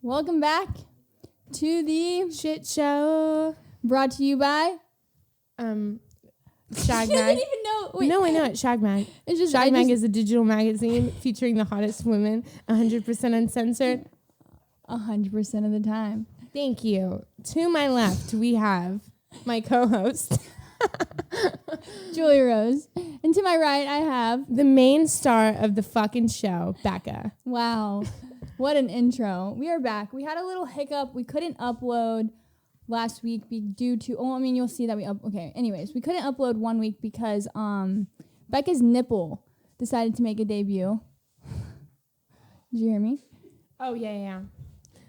Welcome back to the Shitshow. Brought to you by Shag She doesn't Mag. even know. Wait. No, I know it. Shag Mag. It's just Shag Mag is a digital magazine featuring the hottest women, 100% uncensored. 100% of the time. Thank you. To my left, we have my co-host, Julie Rose. And to my right, I have the main star of the fucking show, Becca. wow. What an intro. We are back. We had a little hiccup. We couldn't upload last week due to you'll see that okay. Anyways, we couldn't upload 1 week because Becca's nipple decided to make a debut. Did you hear me? Oh yeah.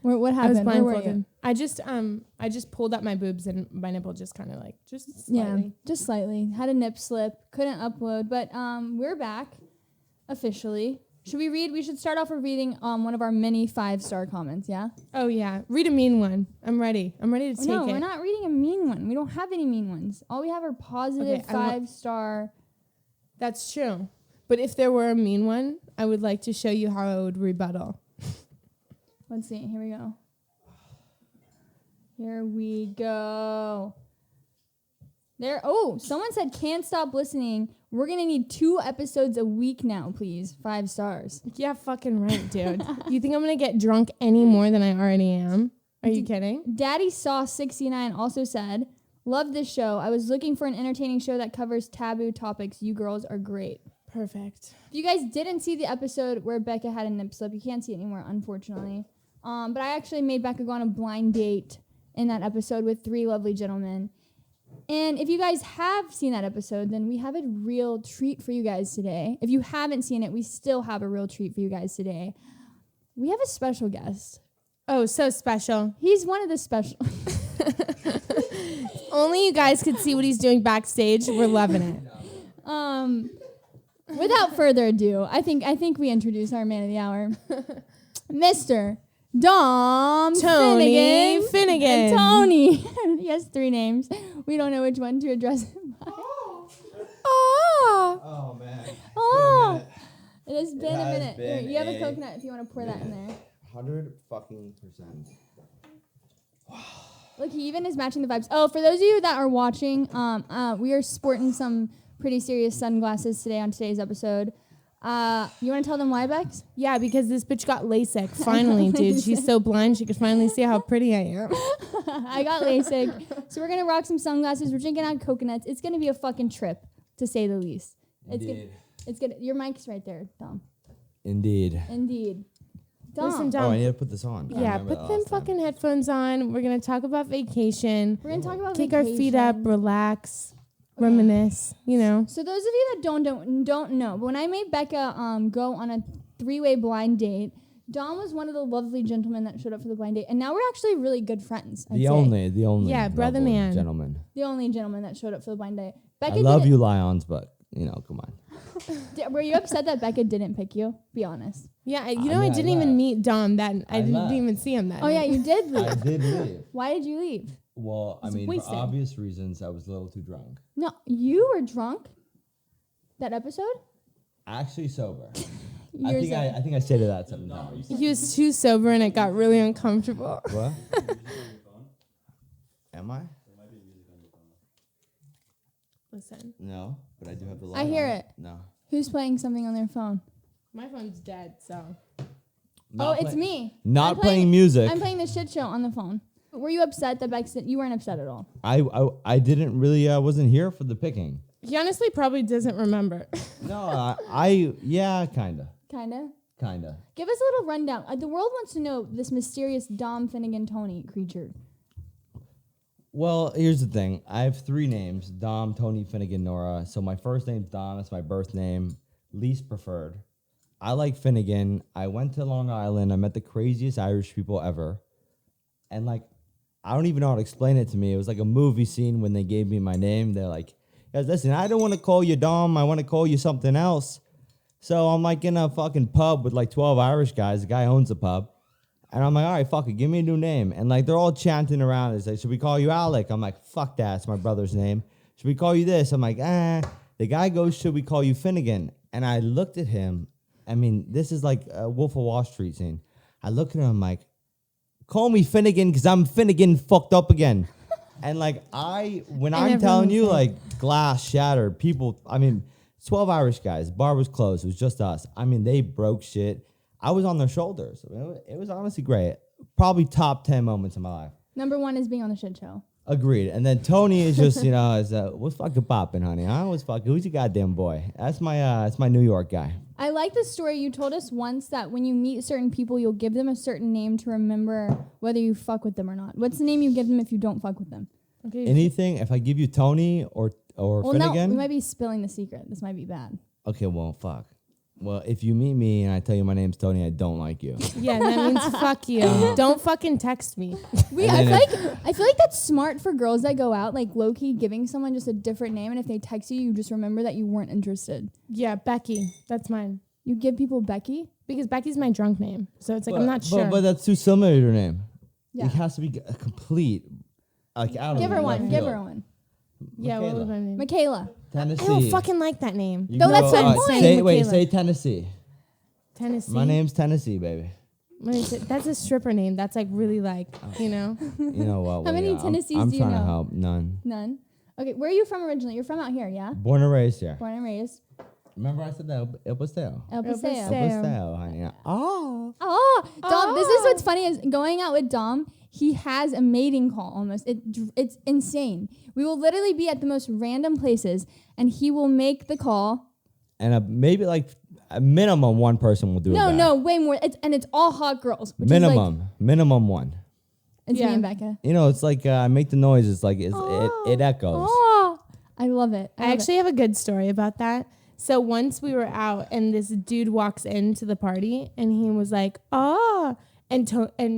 What happened? I was Where were blindfolded. you? I just pulled up my boobs and my nipple just kind of just slightly. Yeah, just slightly. Had a nip slip. Couldn't upload, but we're back officially. Should we read? We should start off with reading one of our many 5-star comments, yeah? Oh yeah. Read a mean one. I'm ready. I'm ready to take it. No, we're not reading a mean one. We don't have any mean ones. All we have are positive 5-star. That's true. But if there were a mean one, I would like to show you how I would rebuttal. Let's see. Here we go. Here we go. There. Oh, someone said can't stop listening. We're going to need 2 episodes a week now, please. 5 stars. Yeah, fucking right, dude. You think I'm going to get drunk any more than I already am? Are you kidding? Daddy Saw 69 also said, love this show. I was looking for an entertaining show that covers taboo topics. You girls are great. Perfect. If you guys didn't see the episode where Becca had a nip slip, you can't see it anymore, unfortunately. But I actually made Becca go on a blind date in that episode with 3 lovely gentlemen. And if you guys have seen that episode, then we have a real treat for you guys today. If you haven't seen it, we still have a real treat for you guys today. We have a special guest. Oh, so special. He's one of the special. Only you guys could see what he's doing backstage. We're loving it. Without further ado, I think we introduce our man of the hour, Mr. Dom Tony Finnegan. And Tony. He has 3 names. We don't know which one to address him by. Oh, man. Oh, it has been a minute. been Here, you have a coconut if you want to pour that in there. 100%. Look, he even is matching the vibes. Oh, for those of you that are watching, we are sporting some pretty serious sunglasses today on today's episode. You want to tell them why, Bex? Yeah, because this bitch got LASIK. Finally, dude. She's so blind she could finally see how pretty I am. I got LASIK. So we're going to rock some sunglasses. We're drinking out coconuts. It's going to be a fucking trip, to say the least. Indeed. It's good. Your mic's right there, Dom. Indeed. Dom. Listen, Dom. Oh, I need to put this on. Yeah, put them fucking headphones on. We're going to talk about vacation. We're going to talk about Kick vacation. our feet up, relax, reminisce, you know. So those of you that don't know, but when I made Becca go on a 3-way blind date, Dom was one of the lovely gentlemen that showed up for the blind date, and now we're actually really good friends. The only Yeah, brother man. gentleman. The only gentleman that showed up for the blind date. Becca I love you, Lions, but, come on. Were you upset that Becca didn't pick you? Be honest. Yeah, I I didn't even meet Dom. I didn't left. even see him that Oh, yeah, night. you did leave. I did leave. Why did you leave? Well, I mean, wasted. for obvious reasons, I was a little too drunk. No, you were drunk that episode? Actually sober. You're I think I stated that 7 times. He was too sober and it got really uncomfortable. What? Am I? Listen, No, but I do have the light I hear on. it. No. Who's playing something on their phone? my phone's dead, so. Not it's play- me. Not I'm playing music. I'm playing the shit show on the phone. Were you upset that Becca said you weren't upset at all? I didn't really wasn't here for the picking. He honestly probably doesn't remember. No, yeah, kinda. Give us a little rundown. The world wants to know this mysterious Dom Finnegan Tony creature. Well, here's the thing. I have 3 names: Dom, Tony, Finnegan, Nora. So my first name's Dom. That's my birth name, least preferred. I like Finnegan. I went to Long Island. I met the craziest Irish people ever, and I don't even know how to explain it to me. It was like a movie scene when they gave me my name. They're like, guys, listen, I don't want to call you Dom. I want to call you something else. So I'm in a fucking pub with 12 Irish guys. The guy owns the pub. And I'm like, all right, fuck it. Give me a new name. And they're all chanting around. It's like, should we call you Alec? I'm like, fuck that. It's my brother's name. Should we call you this? I'm like, The guy goes, should we call you Finnegan? And I looked at him. I mean, this is like a Wolf of Wall Street scene. I looked at him like, Call me Finnegan because I'm Finnegan fucked up again. And like when I'm telling you, like glass shattered, people, I mean, 12 Irish guys, bar was closed, it was just us. I mean, they broke shit. I was on their shoulders. It was honestly great. Probably top 10 moments of my life. Number 1 is being on the shit show. Agreed. And then Tony is just, what's fucking popping, honey? Who's your goddamn boy? That's my New York guy. I like the story you told us once that when you meet certain people, you'll give them a certain name to remember whether you fuck with them or not. What's the name you give them if you don't fuck with them? Okay. Anything, if I give you Tony or Finnegan? No, we might be spilling the secret. This might be bad. Okay, well, fuck. Well, if you meet me and I tell you my name's Tony, I don't like you. Yeah, that means fuck you. Don't fucking text me. I feel like that's smart for girls that go out, like low-key giving someone just a different name, and if they text you, you just remember that you weren't interested. Yeah, Becky. That's mine. You give people Becky? Because Becky's my drunk name. So it's like, I'm not sure. But that's too similar to your name. Yeah. It has to be a complete, like, out of Give her left one. Give field. her one. Yeah, what was my name? Michaela. Tennessee. I don't fucking like that name. You No, can that's go, my point. Say Tennessee. Tennessee. My name's Tennessee, baby. What is it? That's a stripper name. That's like really like, You know what? How many I'm Tennessees I'm do you trying know? to help. None. None. Okay, where are you from originally? You're from out here, yeah? Born and raised here. Born and raised. Remember I said that? El Paseo. El Paseo. Paseo. El Paseo, honey. Oh. Oh, Dom. This is what's funny is going out with Dom. He has a mating call almost. It's insane. We will literally be at the most random places, and he will make the call. And maybe like a minimum one person will do it. No, way more. It's all hot girls. Which Minimum one. It's Yeah. me and Becca. You know, it's like I make the noise. It's like it echoes. Oh, I love it. I actually have a good story about that. So once we were out and this dude walks into the party and he was like, and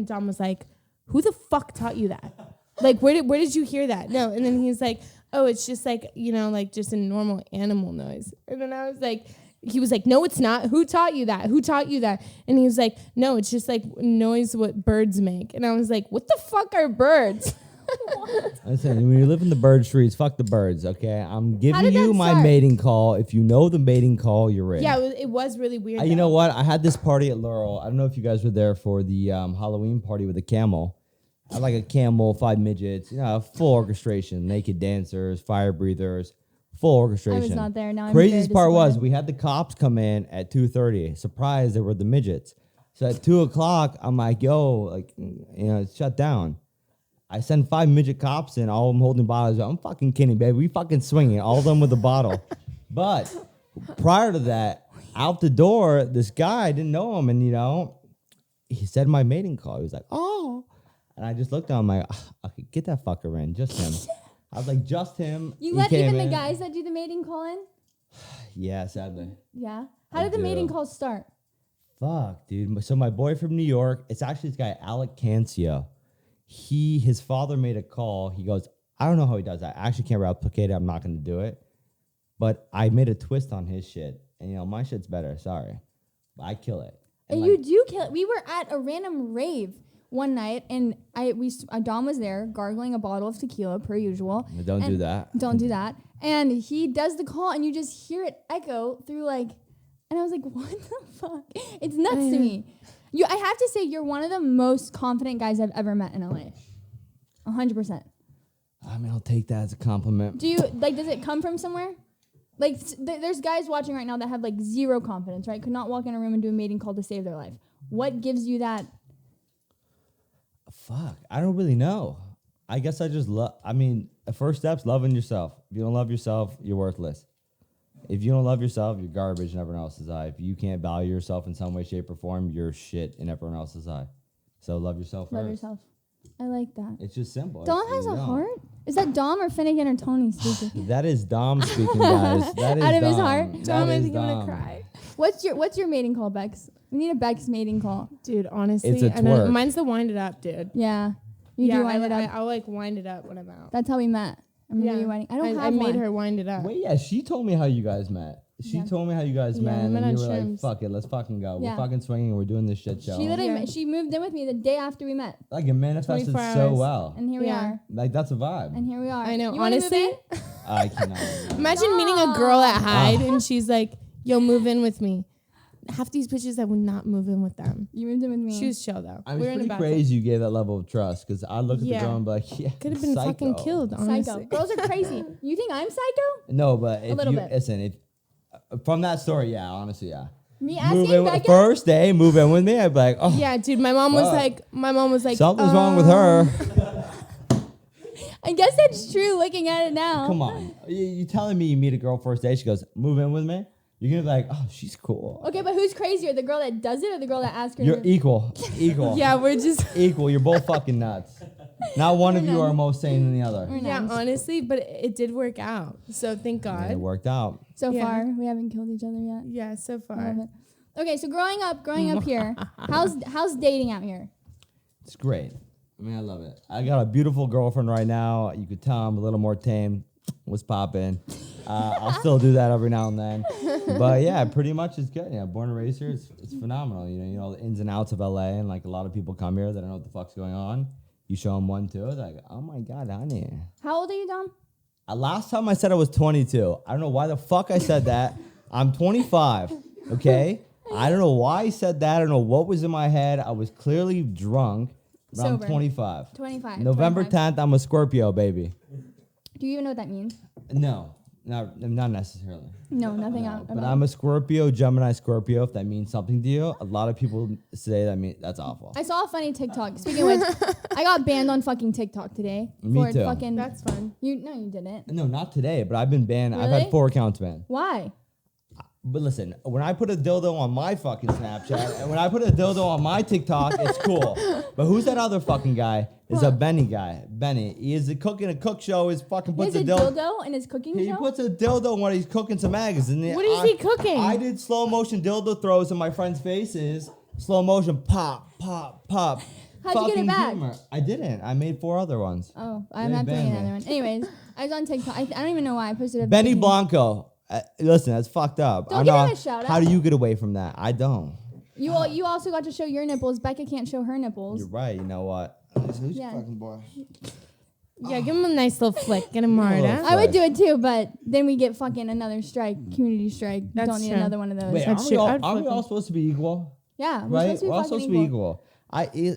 Dom was like, who the fuck taught you that? Like, where did you hear that? No. And then he's like, oh, it's just like, like just a normal animal noise. And then I was like, he was like, no, it's not. Who taught you that? Who taught you that? And he was like, no, it's just like noise what birds make. And I was like, what the fuck are birds? Listen, when you live in the bird streets, fuck the birds, okay? I'm giving did you that my start? mating call. If you know the mating call, you're in. Yeah, it was really weird. You know what? I had this party at Laurel. I don't know if you guys were there for the Halloween party with a camel. I had like a camel, 5 midgets, full orchestration, naked dancers, fire breathers, full orchestration. I was not there. Now I'm Craziest very part was disappointed. we had the cops come in at 2:30. Surprised they were the midgets. So at 2 o'clock, I'm like, yo, it's shut down. I send 5 midget cops in, all of them holding bottles. I'm fucking kidding, baby. We fucking swinging, all of them with a bottle. But prior to that, out the door, this guy, I didn't know him, and he said my mating call. He was like, oh. And I just looked at him like, okay, get that fucker in, just him. I was like, just him. You He let came even in. the guys that do the mating call in? Yeah, sadly. Yeah. How I did the do. mating call start? Fuck, dude. So my boy from New York, it's actually this guy, Alec Cancio. His father made a call. He goes, I don't know how he does that. I actually can't replicate it. I'm not going to do it. But I made a twist on his shit. And, my shit's better. Sorry. But I kill it. And you do kill it. We were at a random rave one night, and Dom was there gargling a bottle of tequila per usual. Don't do that. Don't do that. And he does the call, and you just hear it echo through and I was like, what the fuck? It's nuts to me. I have to say, you're one of the most confident guys I've ever met in LA. 100%. I mean, I'll take that as a compliment. Do you, does it come from somewhere? There's guys watching right now that have, zero confidence, right? Could not walk in a room and do a mating call to save their life. What gives you that? Fuck. I don't really know. I guess I just love, the first step's loving yourself. If you don't love yourself, you're worthless. If you don't love yourself, you're garbage in everyone else's eye. If you can't value yourself in some way, shape, or form, you're shit in everyone else's eye. So love yourself Love first. yourself. I like that. It's just simple. Dom It's- has you a don't. heart? Is that Dom or Finnegan or Tony speaking? That is Dom speaking, guys. That is Out of his Dom. heart? That Dom, I is think I'm Dom. gonna cry. What's your mating call, Bex? We need a Bex mating call. Dude, honestly, It's a I know, twerk. mine's the wind it up, dude. Yeah. You do wind it up. I'll wind it up when I'm out. That's how we met. I remember you winding. I don't have I made one. her wind it up. Wait, yeah, she told me how you guys met. She told me how you guys Yeah, met, we and met then you on were like, shrooms. fuck it, let's fucking go. Yeah. We're fucking swinging, we're doing this shit show. She literally Yeah. she moved in with me the day after we met. Like, it manifested 24 so hours. well. And here we Yeah. are. Like, that's a vibe. And here we are. I know. You wanna move Honestly, in? I cannot. imagine meeting a girl at Hyde and she's like, "Yo, move in with me." half these bitches I would not move in with them. You moved in with me. She was chill though. I mean, We were it's in a pretty bathroom. crazy you gave that level of trust because I look at the Yeah. girl and be like, yeah, Could have been psycho. fucking killed, honestly. Psycho. Girls are crazy. You think I'm psycho? No, but if little you bit. listen, if from that story, yeah, honestly, yeah. Me Move asking in Becca? first day, move in with me. I'd be like, oh, Yeah, dude. My mom was Fuck. like, something's wrong with her. I guess that's true looking at it now. Come on, you telling me you meet a girl first day? She goes, move in with me. You're gonna be like, oh, she's cool. Okay, but who's crazier? The girl that does it or the girl that asks her? You're equal. Yeah, we're just. Equal. You're both fucking nuts. Not one of you are more sane than the other. We're Yeah, nice. honestly, but it did work out. So thank And it God. worked out. So Yeah. far, we haven't killed each other yet. Yeah, so I far. love it. Okay, so growing up here, how's dating out here? It's great. I mean, I love it. I got a beautiful girlfriend right now. You could tell I'm a little more tame. What's poppin'? I'll still do that every now and then. But yeah, pretty much it's good. Yeah, born and raised here. It's phenomenal. You know the ins and outs of LA, and like a lot of people come here that don't know what the fuck's going on. You show them one, two, they're like, oh my God, honey. How old are you, Dom? Last time I said I was 22. I don't know why the fuck I said that. I'm 25, okay? I don't know why I said that. I don't know what was in my head. I was clearly drunk, but Sober. I'm 25. 25. November 25. 10th, I'm a Scorpio, baby. Do you even know what that means? No, not necessarily. No, nothing No, out but about I'm a Scorpio, Gemini Scorpio, if that means something to you. A lot of people say that's awful. I saw a funny TikTok. Speaking of which, I got banned on fucking TikTok today. Me for too. Fucking, That's fun. No, you didn't. No, not today, but I've been banned. I've Really? had 4 accounts banned. Why? But listen, when I put a dildo on my fucking Snapchat and when I put a dildo on my TikTok, it's cool. But who's that other fucking guy? Is a Benny guy. Benny. He is cooking a cook show. He's fucking He has puts a a dildo. dildo in his cooking He show? puts a dildo when he's cooking some eggs. And What is he cooking? I did slow motion dildo throws in my friends' faces. Slow motion pop, pop, pop. How'd you get it Fucking back? humor. I didn't. I made 4 other ones. Oh, I'm They not doing banned another me. one. Anyways, I was on TikTok. I don't even know why I posted a Benny bikini. Blanco. Listen, that's fucked up. Don't I give know him a shout How out. do you get away from that? I don't. You also got to show your nipples. Becca can't show her nipples. You're right. You know what? Who's your Yeah. fucking boy? Yeah, give him a nice little flick. Get him hard, little huh? I would do it too, but then we get fucking another strike, community strike. That's Don't need true. another one of those. Wait, That's aren't we true. all, I'd aren't we flip all him. supposed to be equal? Yeah, we're Right? supposed to be We're all fucking supposed to be equal.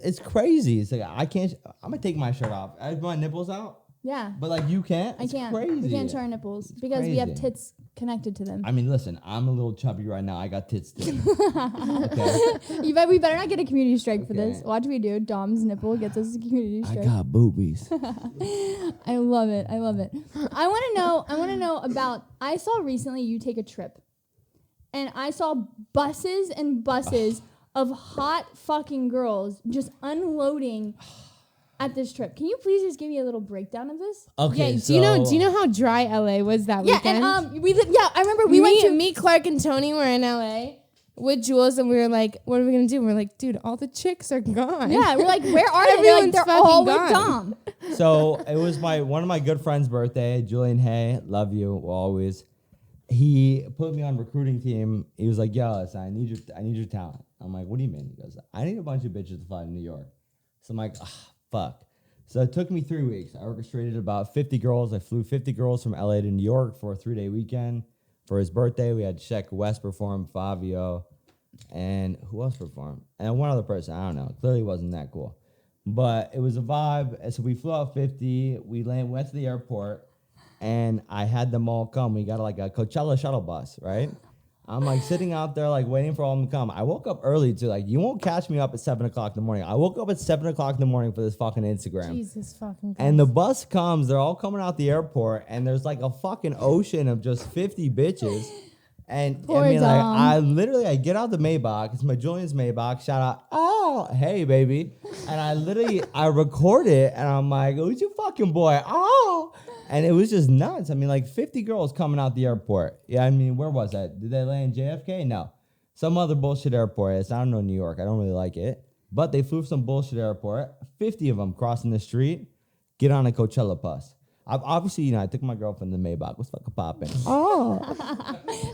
It's crazy. It's like I can't. I'm gonna take my shirt off. I have my nipples out, Yeah, but like you can't. I It's can't. Crazy. We can't show our nipples because we have crazy. tits connected to them. I mean, listen. I'm a little chubby right now. I got tits too. Okay. We better not get a community strike for this. Okay. Watch we do. Dom's nipple gets us a community I strike. got boobies. I love it. I love it. I want to know about. I saw recently you take a trip, and I saw buses and buses of hot fucking girls just unloading at this trip. Can you please just give me a little breakdown of this? Okay. Yeah, so do you know how dry LA was that Yeah, weekend? and I remember we went to. me, Clark, and Tony were in LA with Jules, and we were like, "What are we gonna do?" We're like, "Dude, all the chicks are gone." Yeah, we're like, where are they? They're like, Everyone's they're fucking all with gone. Dom. So it was one of my good friends' birthday, Julian Hay. Love you always. He put me on recruiting team. He was like, "Yo, listen, I need your talent." I'm like, "What do you mean?" He goes, "I need a bunch of bitches to fly to New York." So I'm like, "Fuck." So it took me 3 weeks. I orchestrated about 50 girls. I flew 50 girls from LA to New York for a 3-day weekend. For his birthday, we had Sheck West perform, Fabio, and who else performed? And one other person. I don't know. Clearly wasn't that cool. But it was a vibe. And so we flew out 50. We went to the airport, and I had them all come. We got like a Coachella shuttle bus, right? I'm like sitting out there, like waiting for all them to come. I woke up early too. Like, you won't catch me up at 7 o'clock in the morning. I woke up at 7 o'clock in the morning for this fucking Instagram. Jesus fucking. And the bus comes, they're all coming out the airport, and there's like a fucking ocean of just 50 bitches. And Poor I mean, like, Dom. I get out the Maybach. It's my Julian's Maybach. Shout out, oh, hey, baby. And I record it, and I'm like, who's your fucking boy? Oh. And it was just nuts. I mean, like 50 girls coming out the airport. Yeah, I mean, where was that? Did they land JFK? No. Some other bullshit airport. I don't know New York. I don't really like it. But they flew from some bullshit airport. 50 of them crossing the street, get on a Coachella bus. Obviously, I took my girlfriend to Maybach. What's fucking popping? Oh.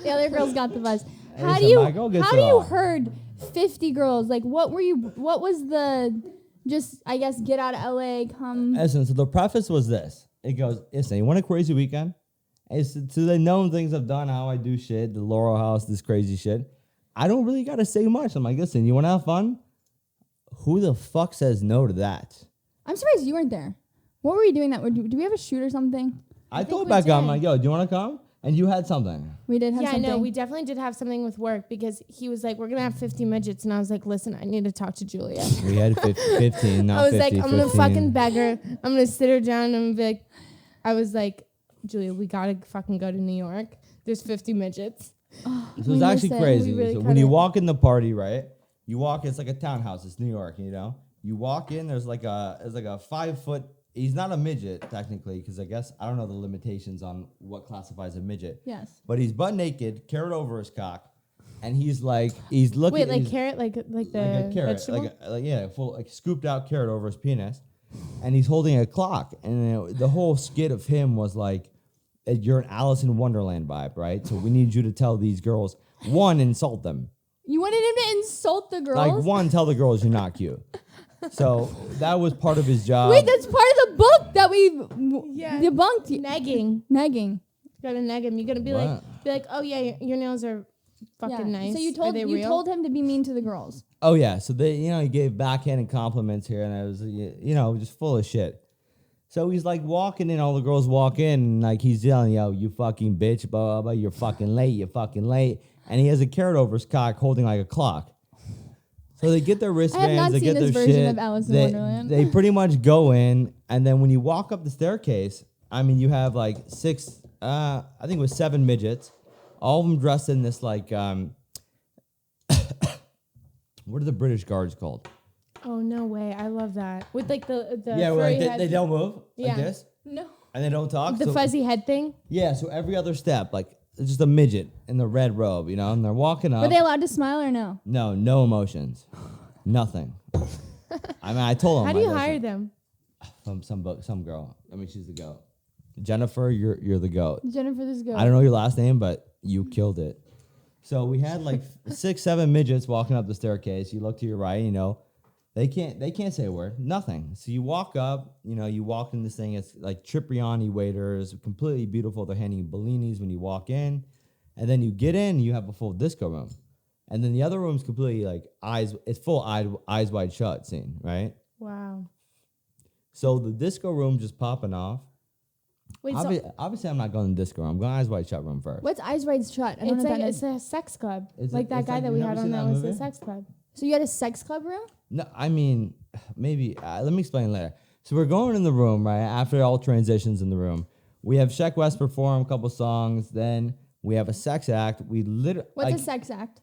The other girls got the bus. How Listen, do you my girl gets it how do you all. herd 50 girls? Like, what was the just, I guess, get out of LA, come. Listen, so the preface was this. It goes, listen, you want a crazy weekend? It's to the known things I've done, how I do shit, the Laurel House, this crazy shit. I don't really got to say much. I'm like, listen, you want to have fun? Who the fuck says no to that? I'm surprised you weren't there. What were you doing that? Do we have a shoot or something? I told Becca, I'm like, yo, do you want to come? And you had something. We did have something. Yeah, no, we definitely did have something with work because he was like, we're going to have 50 midgets. And I was like, listen, I need to talk to Julia. We had 15, not 50, I was like, I'm going to 15. fucking beg her. I'm going to sit her down and I'm gonna be like, I was like, Julia, we got to fucking go to New York. There's 50 midgets. This was actually crazy. Really So when you walk in the party, right? You walk, it's like a townhouse. It's New York, you know? You walk in, there's like a 5 foot. He's not a midget technically, because I guess I don't know the limitations on what classifies a midget. Yes. But he's butt naked, carrot over his cock, and he's looking. Wait, like carrot, like the like a carrot, vegetable? full scooped out carrot over his penis, and he's holding a clock. And the whole skit of him was like, you're an Alice in Wonderland vibe, right? So we need you to tell these girls, one, insult them. You wanted him to insult the girls? Like, one, tell the girls you're not cute. So that was part of his job. Wait, that's part of the book that we debunked. Negging. Negging. You gotta neg him. You gotta be like, oh yeah, your nails are fucking nice. So you told him to be mean to the girls. Oh yeah, so he gave backhanded compliments here, and I was, just full of shit. So he's like walking in, all the girls walk in, and like he's yelling, yo, you fucking bitch, blah, blah, blah, you're fucking late. And he has a carrot over his cock holding like a clock. So they get their wristbands, they get their shit. Of Alice in Wonderland. They pretty much go in, and then when you walk up the staircase, I mean, you have like I think it was 7 midgets, all of them dressed in this like, what are the British guards called? Oh, no way. I love that. With like the yeah, furry like head. they don't move like this. No. And they don't talk. The fuzzy head thing? Yeah, so every other step, like, it's just a midget in the red robe, and they're walking up. Were they allowed to smile or no? No emotions. Nothing. I mean, I told them. How do you hire them? From some girl. I mean, she's the goat. Jennifer, you're the goat. Jennifer, this goat. I don't know your last name, but you killed it. So we had like 6, 7 midgets walking up the staircase. You look to your right, they can't say a word, nothing. So you walk up, you walk in this thing. It's like Cipriani waiters, completely beautiful. They're handing you bellinis when you walk in, and then you get in, you have a full disco room, and then the other room's completely like it's full eyes wide shut scene, right? Wow. So the disco room just popping off. Wait, obviously I'm not going to the disco room. I'm going eyes wide shut room first. What's Eyes Wide Shut? I don't know what that is. It's a sex club. That guy that we had on that was a sex club. So you had a sex club room? No, I mean, maybe. Let me explain later. So we're going in the room, right? After all transitions in the room, we have Sheck West perform a couple songs. Then we have a sex act. We literally. What's a sex act?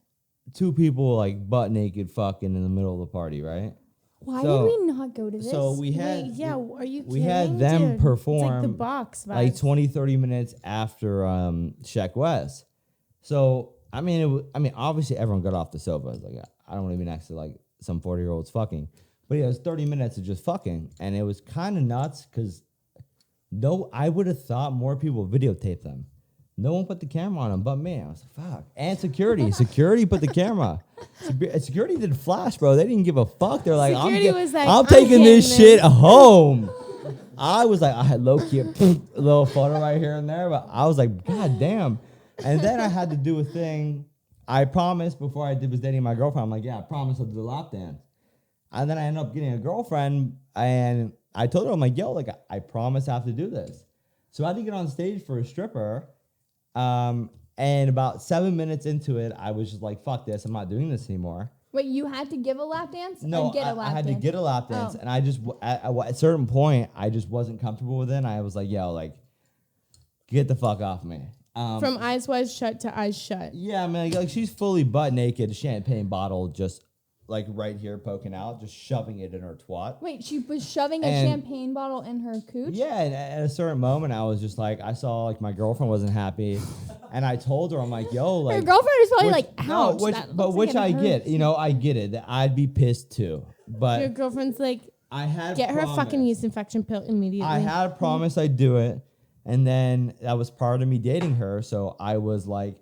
2 people like butt naked fucking in the middle of the party, right? Why did we not go to this? So we had. Wait, yeah, are you kidding? We had them perform. It's like the box vibes. Like 20, 30 minutes after Sheck West. So I mean, obviously everyone got off the sofa. It's like, I don't want to be next to like some 40-year-olds fucking. But yeah, it was 30 minutes of just fucking. And it was kind of nuts because I would have thought more people videotaped them. No one put the camera on them but me. I was like, fuck. And security. Security put the camera. Security did flash, bro. They didn't give a fuck. They're like, I'm taking this shit home. I was like, I had low-key a little photo right here and there. But I was like, God damn. And then I had to do a thing. I promised before I was dating my girlfriend. I'm like, yeah, I promised I'll do the lap dance. And then I ended up getting a girlfriend, and I told her, I'm like, yo, like, I promise I have to do this. So I had to get on stage for a stripper, and about 7 minutes into it, I was just like, fuck this, I'm not doing this anymore. Wait, you had to give a lap dance? No, I had to get a lap dance, and I just, at a certain point, I just wasn't comfortable with it, and I was like, yo, like, get the fuck off me. From eyes wide shut to eyes shut. Yeah, I mean, like she's fully butt naked, a champagne bottle just like right here poking out, just shoving it in her twat. Wait, she was shoving a champagne bottle in her cooch? Yeah, and at a certain moment, I was just like, I saw like my girlfriend wasn't happy, and I told her, I'm like, yo, like. Her girlfriend was probably like, ouch. No, which I get, I get it, that I'd be pissed too, but. Your girlfriend's like, I had get her a fucking yeast infection pill immediately. I had a promise I'd do it. And then that was part of me dating her. So I was like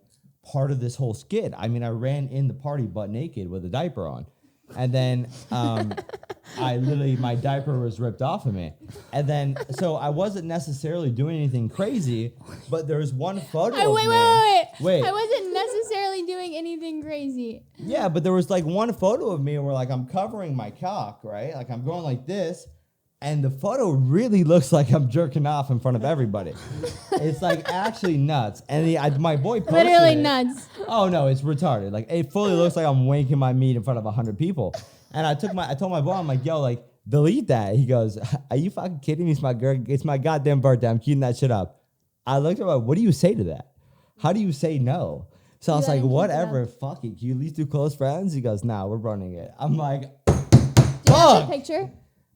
part of this whole skit. I mean, I ran in the party butt naked with a diaper on. And then my diaper was ripped off of me. And then, so I wasn't necessarily doing anything crazy, but there's one photo of me. Wait. I wasn't necessarily really doing anything crazy. Yeah, but there was like one photo of me where like I'm covering my cock, right? Like I'm going like this, and the photo really looks like I'm jerking off in front of everybody. It's like actually nuts. And my boy posted Literally it. nuts. Oh no, it's retarded. Like it fully looks like I'm wanking my meat in front of 100 people. And I told my boy, I'm like, yo, like delete that. He goes, are you fucking kidding me? It's my goddamn birthday. I'm keeping that shit up. I looked at him like, what do you say to that? How do you say no? So I was like, whatever, fuck it. Can you at least do close friends? He goes, nah, we're running it. I'm like, Do you have fuck. a picture?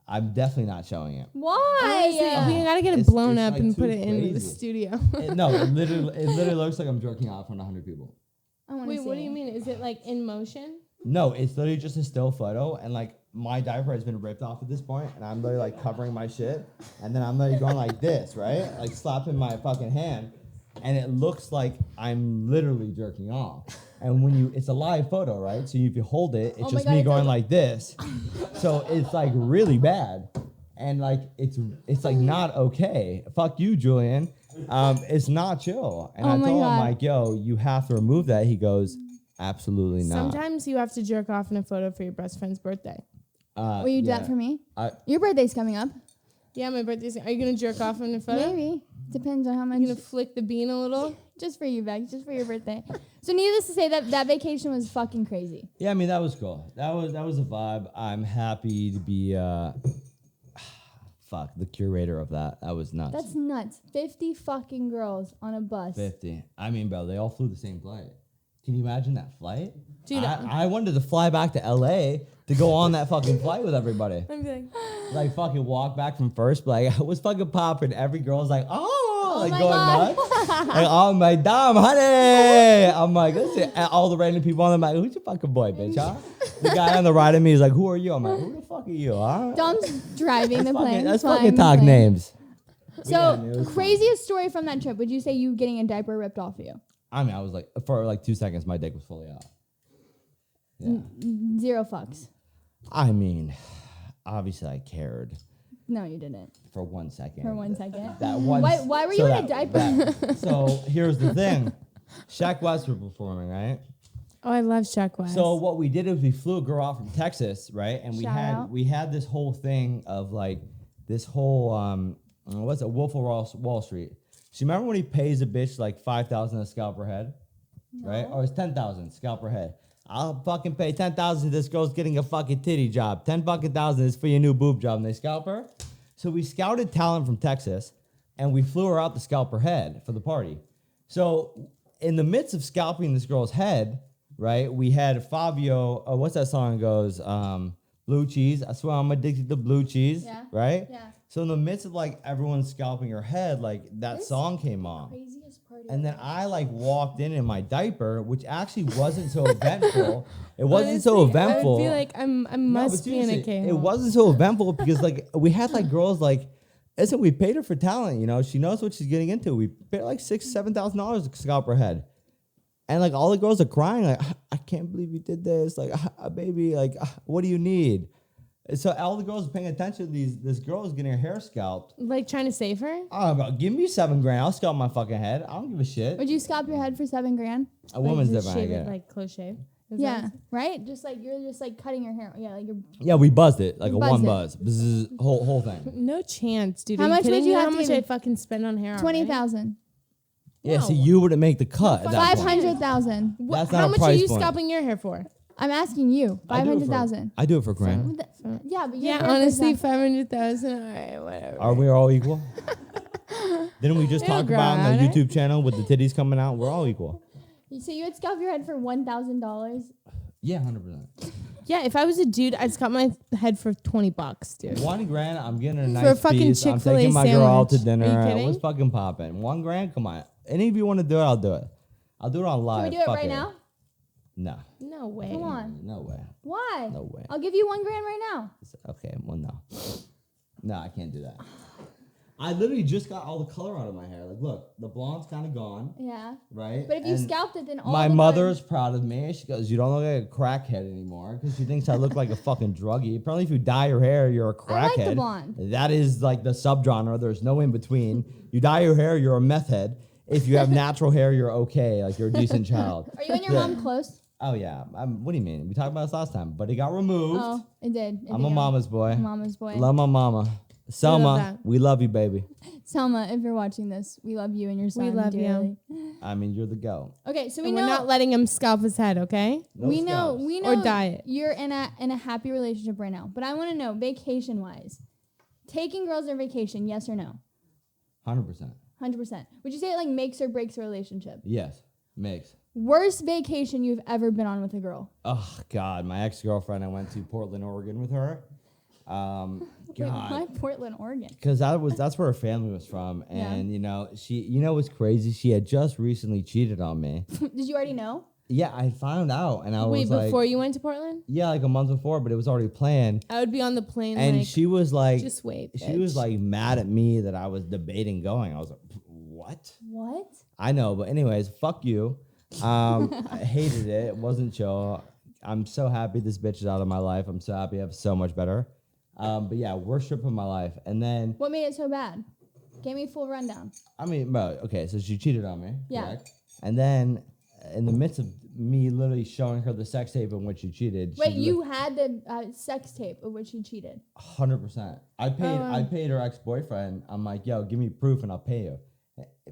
I'm definitely not showing it. Why? We gotta get it It's- blown it's up like and too put it in the crazy. studio. It literally looks like I'm jerking off in front of 100 people. I wanna Wait, see what do you it. mean? Is it like in motion? No, it's literally just a still photo, and like my diaper has been ripped off at this point, and I'm literally like covering my shit, and then I'm literally going like this, right? Like slapping my fucking hand, and it looks like I'm literally jerking off. And when it's a live photo, right? So if you hold it, it's Oh my just God, me it's going a- like this. So it's like really bad, and like it's like not okay. Fuck you, Julian. It's not chill. And Oh I my told him God. like, yo, you have to remove that. He goes, absolutely not. Sometimes you have to jerk off in a photo for your best friend's birthday. Will you do that yeah. for me? I- Your birthday's coming up. Yeah, my birthday's. Are you gonna jerk off in a photo? Maybe. Depends on how much. You gonna flick the bean a little? Just for you, Beck. Just for your birthday. So needless to say, that vacation was fucking crazy. Yeah, I mean that was cool. That was a vibe. I'm happy to be the curator of that. That was nuts. That's nuts. 50 fucking girls on a bus. 50. I mean, bro, they all flew the same flight. Can you imagine that flight? Dude, I wanted to fly back to LA to go on that fucking flight with everybody. I'd be like, Like fucking walk back from first, but like I was fucking popping. Every girl's like, oh, like my going God. nuts. Like, oh my damn, honey. I'm like, listen, and all the random people on the like, who's your fucking boy, bitch, huh? The guy on the right of me is like, who are you? I'm like, who the fuck are you, huh? Dom's driving the plane. Let's flying fucking the talk plane. names. So, Yeah, man, it was fun. craziest story from that trip, would you say you getting a diaper ripped off of you? I mean, I was like, for like 2 seconds, my dick was fully out. Yeah. Zero fucks. I mean, obviously I cared No, you didn't. for 1 second. For 1 second. That one. Why were you in a diaper? So here's the thing. Shaq West were performing, right? oh, I love Chuck West. So what we did is we flew a girl out from Texas, right? And Shout out. we had this whole thing of like this whole what's it, Wolf of Wall Street. So you remember when he pays a bitch like $5,000 to scalp her head, right? Or it's $10,000 scalp her head. I'll fucking pay $10,000. This girl's getting a fucking titty job. $10,000 is for your new boob job, and they scalp her. So we scouted talent from Texas, and we flew her out to scalp her head for the party. So in the midst of scalping this girl's head, right, we had Fabio. What's that song goes? Blue cheese. I swear I'm addicted to blue cheese. Yeah. Right. Yeah. So in the midst of like everyone scalping her head, like that song came on. Craziest party. And then I like walked in my diaper, which actually wasn't so eventful. It wasn't so Honestly, eventful. I would feel like I No, must but be in a seriously, K. it wasn't so eventful because like we had like girls like, listen, we paid her for talent, you know, she knows what she's getting into. We paid her like $6,000-$7,000 to scalp her head. And like all the girls are crying, like, I can't believe you did this. Like, baby, like, what do you need? And so all the girls are paying attention to this girl is getting her hair scalped. Like trying to save her? Oh, bro, give me $7,000. I'll scalp my fucking head. I don't give a shit. Would you scalp your head for $7,000? A woman's like, just different. I shave get it, it. like close shave. Is Yeah. that- Right? Just like you're just like cutting your hair. Yeah, like you're. Yeah, we buzzed it like You a buzzed one it. buzz. Bzzz, whole thing. No chance, dude. How Are much would kidding you me? have How to much give I me? fucking spend on hair? 20,000. Yeah, No. see, you wouldn't make the cut. At that point. 500,000. That's not How a much are price you point. scalping your hair for? I'm asking you. I do it for- 500,000. I do it for a grand. Yeah, but your Yeah, hair honestly, is not- 500,000. All right, whatever. Are we all equal? Didn't we just It'll talk grow about on the out, eh? YouTube channel with the titties coming out? We're all equal. So you would scalp your head for $1,000? Yeah, 100%. Yeah, if I was a dude, I'd scalp my head for $20, dude. $1,000, I'm getting a nice For a fucking piece. I'm Chick-fil-A taking my girl out to sandwich. Are dinner. you kidding? What's fucking popping? $1,000? Come on. Any of you want to do it? I'll do it. I'll do it on live. Can we do it Fuck right now? No. No way. Come on. No way. Why? No way. I'll give you $1,000 right now. Okay, well, no. No, I can't do that. I literally just got all the color out of my hair. Like, look, the blonde's kind of gone, Yeah. right? But if you And scalped it, then all my the mother's proud of me. She goes, you don't look like a crackhead anymore because she thinks I look like a fucking druggie. Apparently, if you dye your hair, you're a I crackhead. like the blonde. That is like the subgenre. There's no in between. You dye your hair, you're a meth head. if you have natural hair, you're okay. Like you're a decent child. Are you and your Yeah. mom close? Oh yeah. What do you mean? We talked about this last time, but it got removed. Oh, it did. I'm a mama's boy. Mama's boy. Love my mama. Selma, that. we love you, baby. Selma, if you're watching this, we love you and your son. We love dearly. I mean, you're the go. Okay, so we And know we're not letting him scalp his head, okay? No we scalps. know Or diet. you're in a happy relationship right now. But I want to know, vacation wise, taking girls on vacation, yes or no? 100%. 100%. Would you say it like makes or breaks a relationship? Yes, makes. Worst vacation you've ever been on with a girl? Oh God, my ex-girlfriend. I went to Portland, Oregon with her. Wait, why God, Portland, Oregon? because that's where her family was from, Yeah. and you know what's crazy? She had just recently cheated on me. Did you already know? Yeah, I found out, and I Wait, was like, before you went to Portland? yeah, like a month before, but it was already planned. I would be on the plane And like, she was like, just wait, she was bitch. like mad at me that I was debating going. I was like, what? What? I know, but anyways, fuck you. I hated it. It wasn't chill. I'm so happy this bitch is out of my life. I'm so happy I have so much better. But yeah, worst trip of my life. And then, What made it so bad? Give me a full rundown. I mean, bro, okay, so she cheated on me. Yeah. Correct? And then in the midst of me literally showing her the sex tape in which she cheated. Wait, you had the sex tape of which you cheated? 100%. I paid her ex-boyfriend. I'm like, yo, give me proof and I'll pay you.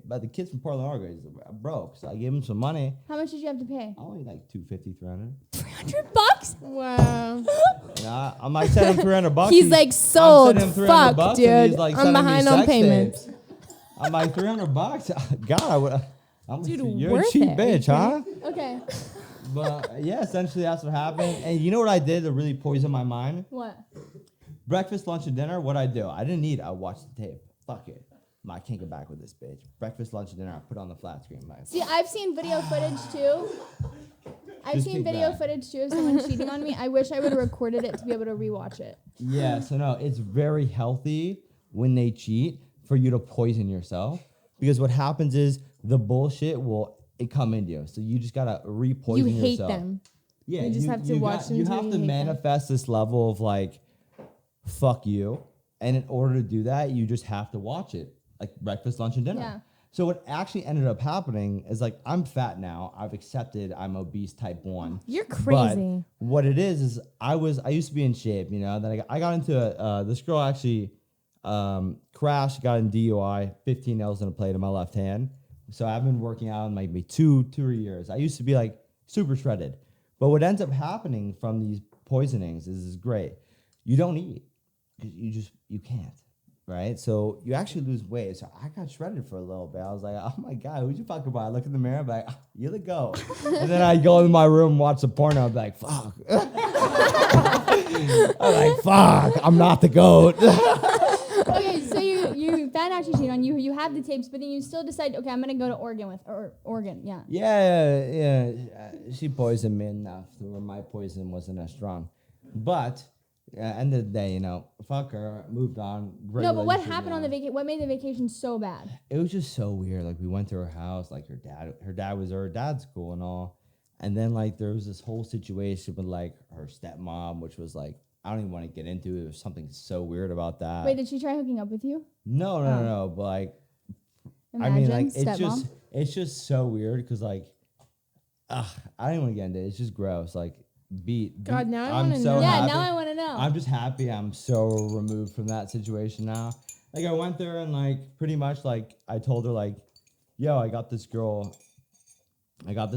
But the kid's from Portland, Oregon, he's broke. So I gave him some money. How much did you have to pay? Only like $250, $300. $300? Wow. Nah, I'm like, send him $300. He's like, sold. I'm sending him $300 Fuck, and he's dude. like I'm sending me behind on sex payments. tapes. I'm like, $300? God, I would. I'm Dude, like, you're a worth cheap it. bitch, huh? Okay. But yeah, essentially that's what happened. And you know what I did to really poison my mind? What? Breakfast, lunch, and dinner. What I do? I didn't eat. I watched the tape. Fuck it. I can't get back with this bitch. Breakfast, lunch, and dinner. I put on the flat screen. Like, See, I've seen video footage too. I've Just seen kick video back. footage too of someone cheating on me. I wish I would have recorded it to be able to rewatch it. yeah. So no, it's very healthy when they cheat for you to poison yourself because what happens is the bullshit will come into you. So you just gotta re-poison You hate yourself. them. Yeah, You just have to watch them You till have you to hate them. manifest this level of like, fuck you, and in order to do that, you just have to watch it, like breakfast, lunch, and dinner. Yeah. So what actually ended up happening is like I'm fat now. I've accepted I'm obese type 1. You're crazy. But what it is I used to be in shape, you know. Then I got into this girl actually crashed, got in DUI, 15 nails in a plate in my left hand. So I've been working out in maybe 2 years. I used to be like super shredded. But what ends up happening from these poisonings is great. You don't eat because you can't, right? So you actually lose weight. So I got shredded for a little bit. I was like, oh my God, who'd you fuck about? I look in the mirror, I'm like, you're the goat. And then I go in my room, watch the porno, I'm like, fuck. I'm like, fuck, I'm not the goat. Okay, so you found out she cheated on you. You have the tapes, but then you still decide, okay, I'm gonna go to Oregon Oregon, yeah. Yeah. She poisoned me enough to where my poison wasn't as strong. But end of the day, you know, fuck her, moved on. Great No, but what relationship happened on now. the vacation? What made the vacation so bad? It was just so weird. Like we went to her house, like her dad was her dad's cool and all. And then like there was this whole situation with like her stepmom, which was like, I don't even want to get into it. There was something so weird about that. Wait, did she try hooking up with you? No. But like, Imagine, I mean, like stepmom. it's just so weird because like, I don't even want to get into it. It's just gross. Like, God, now I I'm wanna so know. Yeah, happy. now I want to know. I'm just happy I'm so removed from that situation now. Like I went there and like pretty much like I told her like, yo, I got this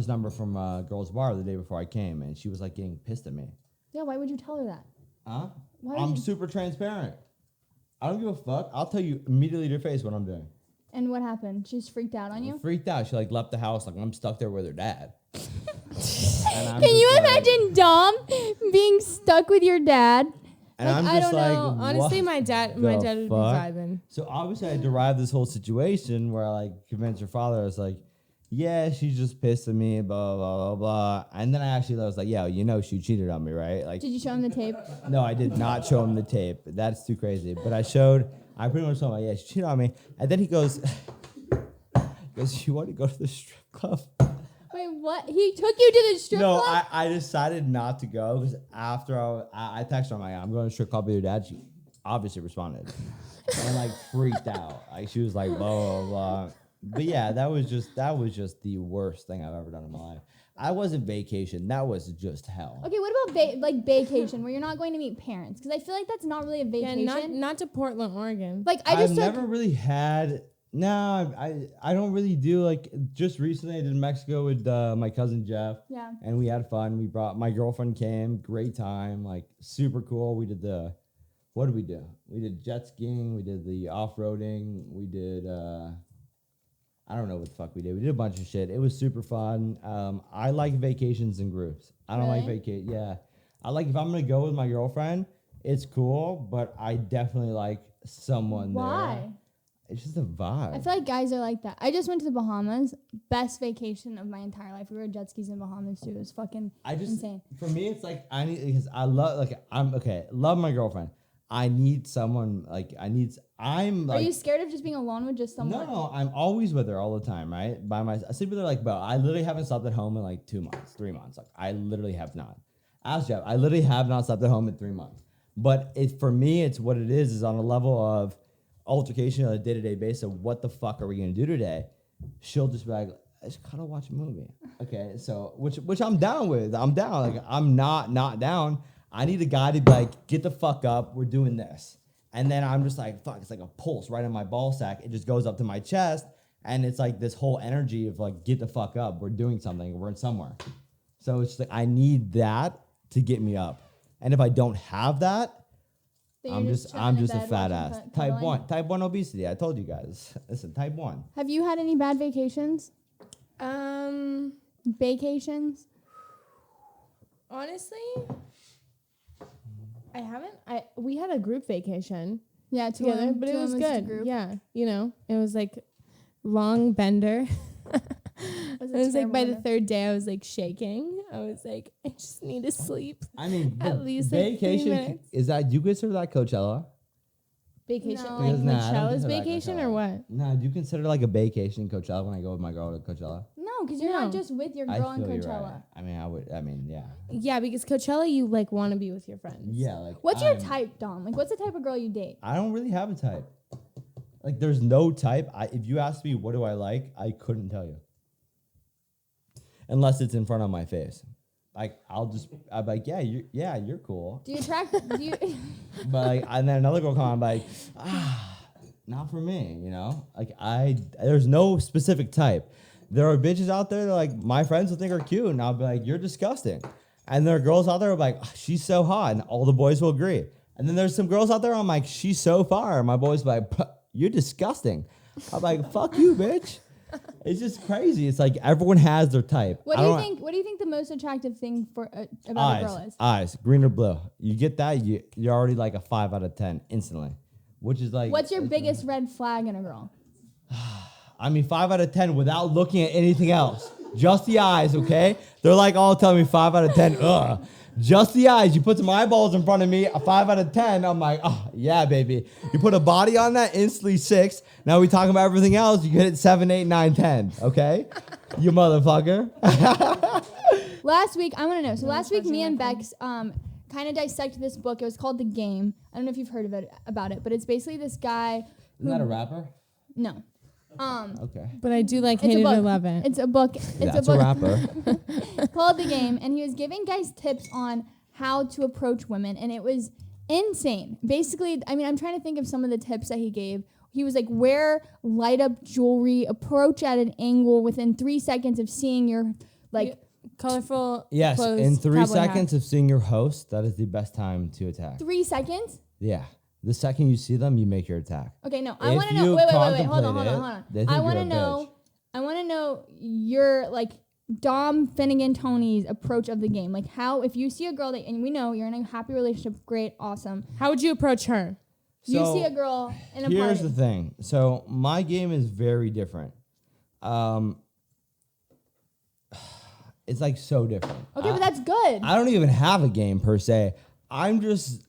number from Girls Bar the day before I came, and she was like getting pissed at me. Yeah, why would you tell her that? Huh? Why I'm would you- super transparent. I don't give a fuck. I'll tell you immediately to your face what I'm doing. And what happened? She's freaked out on you? Freaked out. She like left the house like I'm stuck there with her dad. Can you imagine Dom being stuck with your dad? And Like, I'm I just don't like, know. Honestly, what my dad the would be fuck? vibing. So obviously I derived this whole situation where I like convinced her father. I was like, yeah, she's just pissed at me, blah, blah, blah, blah. And then I was like, yo, you know she cheated on me, right? Like, Did you show him the tape? no, I did not show him the tape. That's too crazy. But I pretty much told him, like, yeah, she cheated on me. And then he goes, you want to go to the strip club? Wait, what? He took you to the strip No, club? I decided not to go because after I texted her, I'm like, I'm going to strip club with your dad. She obviously responded and like freaked out. Like she was like, blah, blah, blah. But yeah, that was just the worst thing I've ever done in my life. I wasn't vacation. That was just hell. Okay, what about like vacation where you're not going to meet parents? Because I feel like that's not really a vacation. Yeah, not to Portland, Oregon. Like I've never really had. No, I don't really do like. Just recently, I did Mexico with my cousin Jeff. Yeah. And we had fun. We brought my girlfriend came. Great time. Like super cool. We did what did we do? We did jet skiing. We did the off roading. We did. I don't know what the fuck we did. We did a bunch of shit. It was super fun. I like vacations in groups. I don't like vacation. Yeah. I like if I'm going to go with my girlfriend, it's cool, but I definitely like someone there. Why? It's just a vibe. I feel like guys are like that. I just went to the Bahamas. Best vacation of my entire life. We rode jet skis in Bahamas too. It was fucking insane. For me, it's like I need, because I love, like, I'm okay. Love my girlfriend. I need someone, like, I'm like. Are you scared of just being alone with just someone? No, I'm always with her all the time, right? By myself. I sleep with her like, bro, I literally haven't slept at home in like 2 months, 3 months. Like, I literally have not. Ask Jeff. I literally have not slept at home in 3 months. But for me, it's what it is on a level of altercation on a day-to-day basis of what the fuck are we going to do today? She'll just be like, I just kind of watch a movie. Okay, so, which I'm down with. I'm down. Like, I'm not down. I need a guy to be like, get the fuck up, we're doing this. And then I'm just like, fuck, it's like a pulse right in my ball sack. It just goes up to my chest. And it's like this whole energy of like, get the fuck up, we're doing something, we're in somewhere. So it's like, I need that to get me up. And if I don't have that, I'm just a fat ass. Type 1 obesity. I told you guys. Listen, type 1. Have you had any bad vacations? Vacations? Honestly, I haven't. We had a group vacation. Yeah, together, but it was good. Yeah, it was like long bender. It was like by the third day, I was like shaking. I was like, I just need to sleep. I mean, at least vacation like 3 minutes. Is that, do you consider that Coachella? Vacation, No. like Because, I don't Michelle's consider that vacation Coachella. or what? No, do you consider like a vacation Coachella when I go with my girl to Coachella? No, because you're not just with your I girl in feel you're Coachella. right. I mean, yeah. Yeah, because Coachella, you like want to be with your friends. Yeah, like. What's your type, Dom? Like, what's the type of girl you date? I don't really have a type. Like, there's no type. If you asked me what do I like, I couldn't tell you. Unless it's in front of my face. Like, I'm like, you're cool. Do you But like, and then another girl come on, like, not for me, Like, there's no specific type. There are bitches out there that like my friends will think are cute, and I'll be like, you're disgusting. And there are girls out there who are like, she's so hot, and all the boys will agree. And then there's some girls out there, I'm like, she's so fire. My boys be like, you're disgusting. I'm like, fuck you, bitch. It's just crazy. It's like everyone has their type. What do you think the most attractive thing about a girl is? Eyes, green or blue. You get that, you're already like a 5 out of 10 instantly. Which is like, what's your biggest red flag in a girl? I mean, 5 out of 10 without looking at anything else. Just the eyes, okay? They're like all telling me 5 out of 10. Ugh. Just the eyes. You put some eyeballs in front of me, a 5 out of 10. I'm like, oh, yeah, baby. You put a body on that, instantly 6. Now we talking about everything else. You get it 7, 8, 9, 10. Okay? You motherfucker. Last week, I want to know. So last week, me and Bex kind of dissected this book. It was called The Game. I don't know if you've heard about it, but it's basically this guy. Isn't that a rapper? No. Okay. But I do like Hated 11. It's a book. That's a rapper. Called The Game, and he was giving guys tips on how to approach women, and it was insane. Basically, I mean, I'm trying to think of some of the tips that he gave. He was like, wear light up jewelry, approach at an angle within 3 seconds of seeing your colorful. Yes, clothes, in 3 seconds hat. of seeing your host, that is the best time to attack. 3 seconds? Yeah. The second you see them, you make your attack. Okay, no. I want to know. Wait. Hold on. They think I want you're to a know. bitch. I want to know your Dom Finnegan Tony's approach of the game. Like, how if you see a girl and we know you're in a happy relationship, great, awesome. How would you approach her? You see a girl in a party. Here's the thing. So my game is very different. It's like so different. Okay, but that's good. I don't even have a game per se. I'm just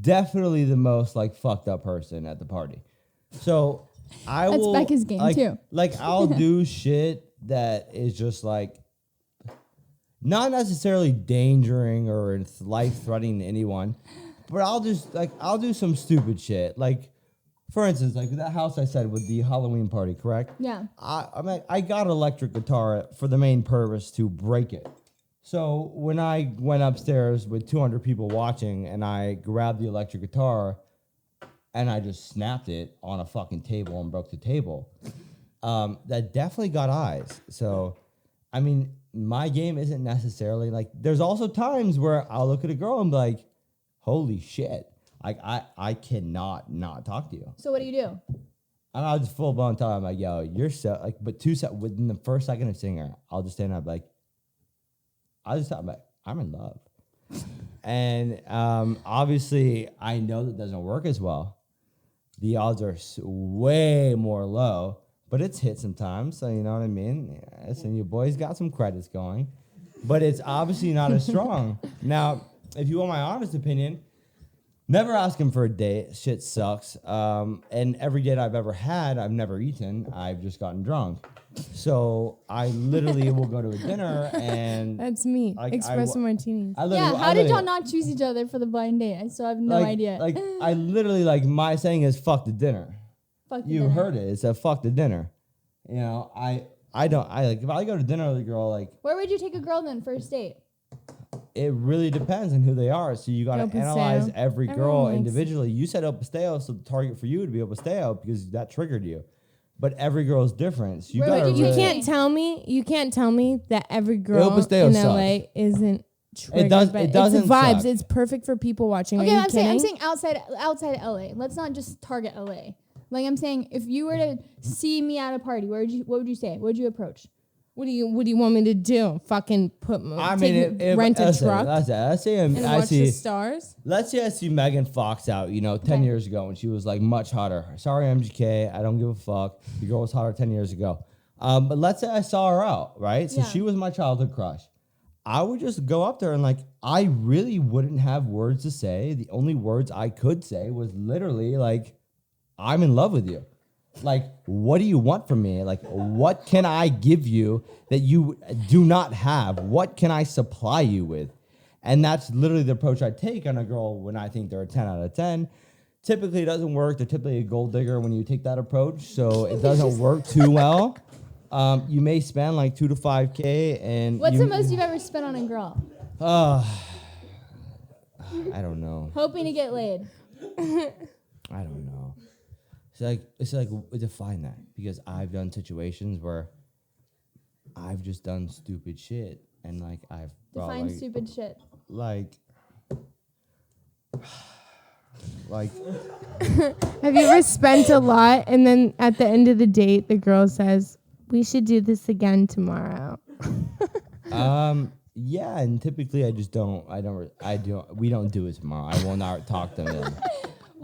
definitely the most fucked up person at the party. So I That's will. Becca's game too. Like I'll do shit that is just not necessarily endangering or life threatening to anyone, but I'll do some stupid shit. Like, for instance, like that house I said with the Halloween party, correct? Yeah. I got an electric guitar for the main purpose to break it. So when I went upstairs with 200 people watching and I grabbed the electric guitar and I just snapped it on a fucking table and broke the table, that definitely got eyes. So, I mean, my game isn't necessarily like, there's also times where I'll look at a girl and be like, holy shit. Like, I cannot not talk to you. So what do you do? And I'll just full blown tell her, I'm like, yo, you're so, like, but within the first second of seeing her, I'll just stand up like, I'll just tell her, like, I'm in love. And obviously, I know that doesn't work as well. The odds are way more low, but it's hit sometimes. So, you know what I mean? Yes, and your boy's got some credits going, but it's obviously not as strong. Now, if you want my honest opinion, never ask him for a date. Shit sucks. And every date I've ever had, I've never eaten. I've just gotten drunk. So I literally will go to a dinner and That's me. Espresso martinis. Yeah, how did y'all not choose each other for the blind date? I still have no idea. Like I literally, like, my saying is fuck the dinner. Fuck the You dinner. heard it. It's a fuck the dinner. You know, I like, if I go to dinner with a girl, like, Where would you take a girl then, first date? it really depends on who they are. So you got El to analyze Paseo. every girl Everyone likes- individually. You said El Paseo, so the target for you would be El Paseo because that triggered you. But every girl is different. So you Where got to would You really- can't tell me that every girl Paseo in sucks. LA isn't triggered. It doesn't It's the vibes. suck. It's perfect for people watching. Okay, Are you I'm kidding? saying outside LA. Let's not just target LA. Like I'm saying, if you were to see me at a party, what would you say? What would you approach? What do you want me to do? Fucking I mean, rent a truck Let's say and watch the stars? Let's say I see Megan Fox out, 10 years ago when she was like much hotter. Sorry, MGK, I don't give a fuck. The girl was hotter 10 years ago. But let's say I saw her out, right? So Yeah. she was my childhood crush. I would just go up there and like, I really wouldn't have words to say. The only words I could say was literally like, I'm in love with you. Like, what do you want from me? Like, what can I give you that you do not have? What can I supply you with? And that's literally the approach I take on a girl when I think they're a 10 out of 10. Typically, it doesn't work. They're typically a gold digger when you take that approach, so it doesn't work too well. You may spend like $2 to $5K, and What's the most you've ever spent on a girl? I don't know. Hoping to get laid. I don't know. It's like define that, because I've done situations where I've just done stupid shit and like I've brought, Define like, stupid shit. like Have you ever spent a lot and then at the end of the date the girl says, "We should do this again tomorrow"? yeah, and typically we don't do it tomorrow. I will not talk to them.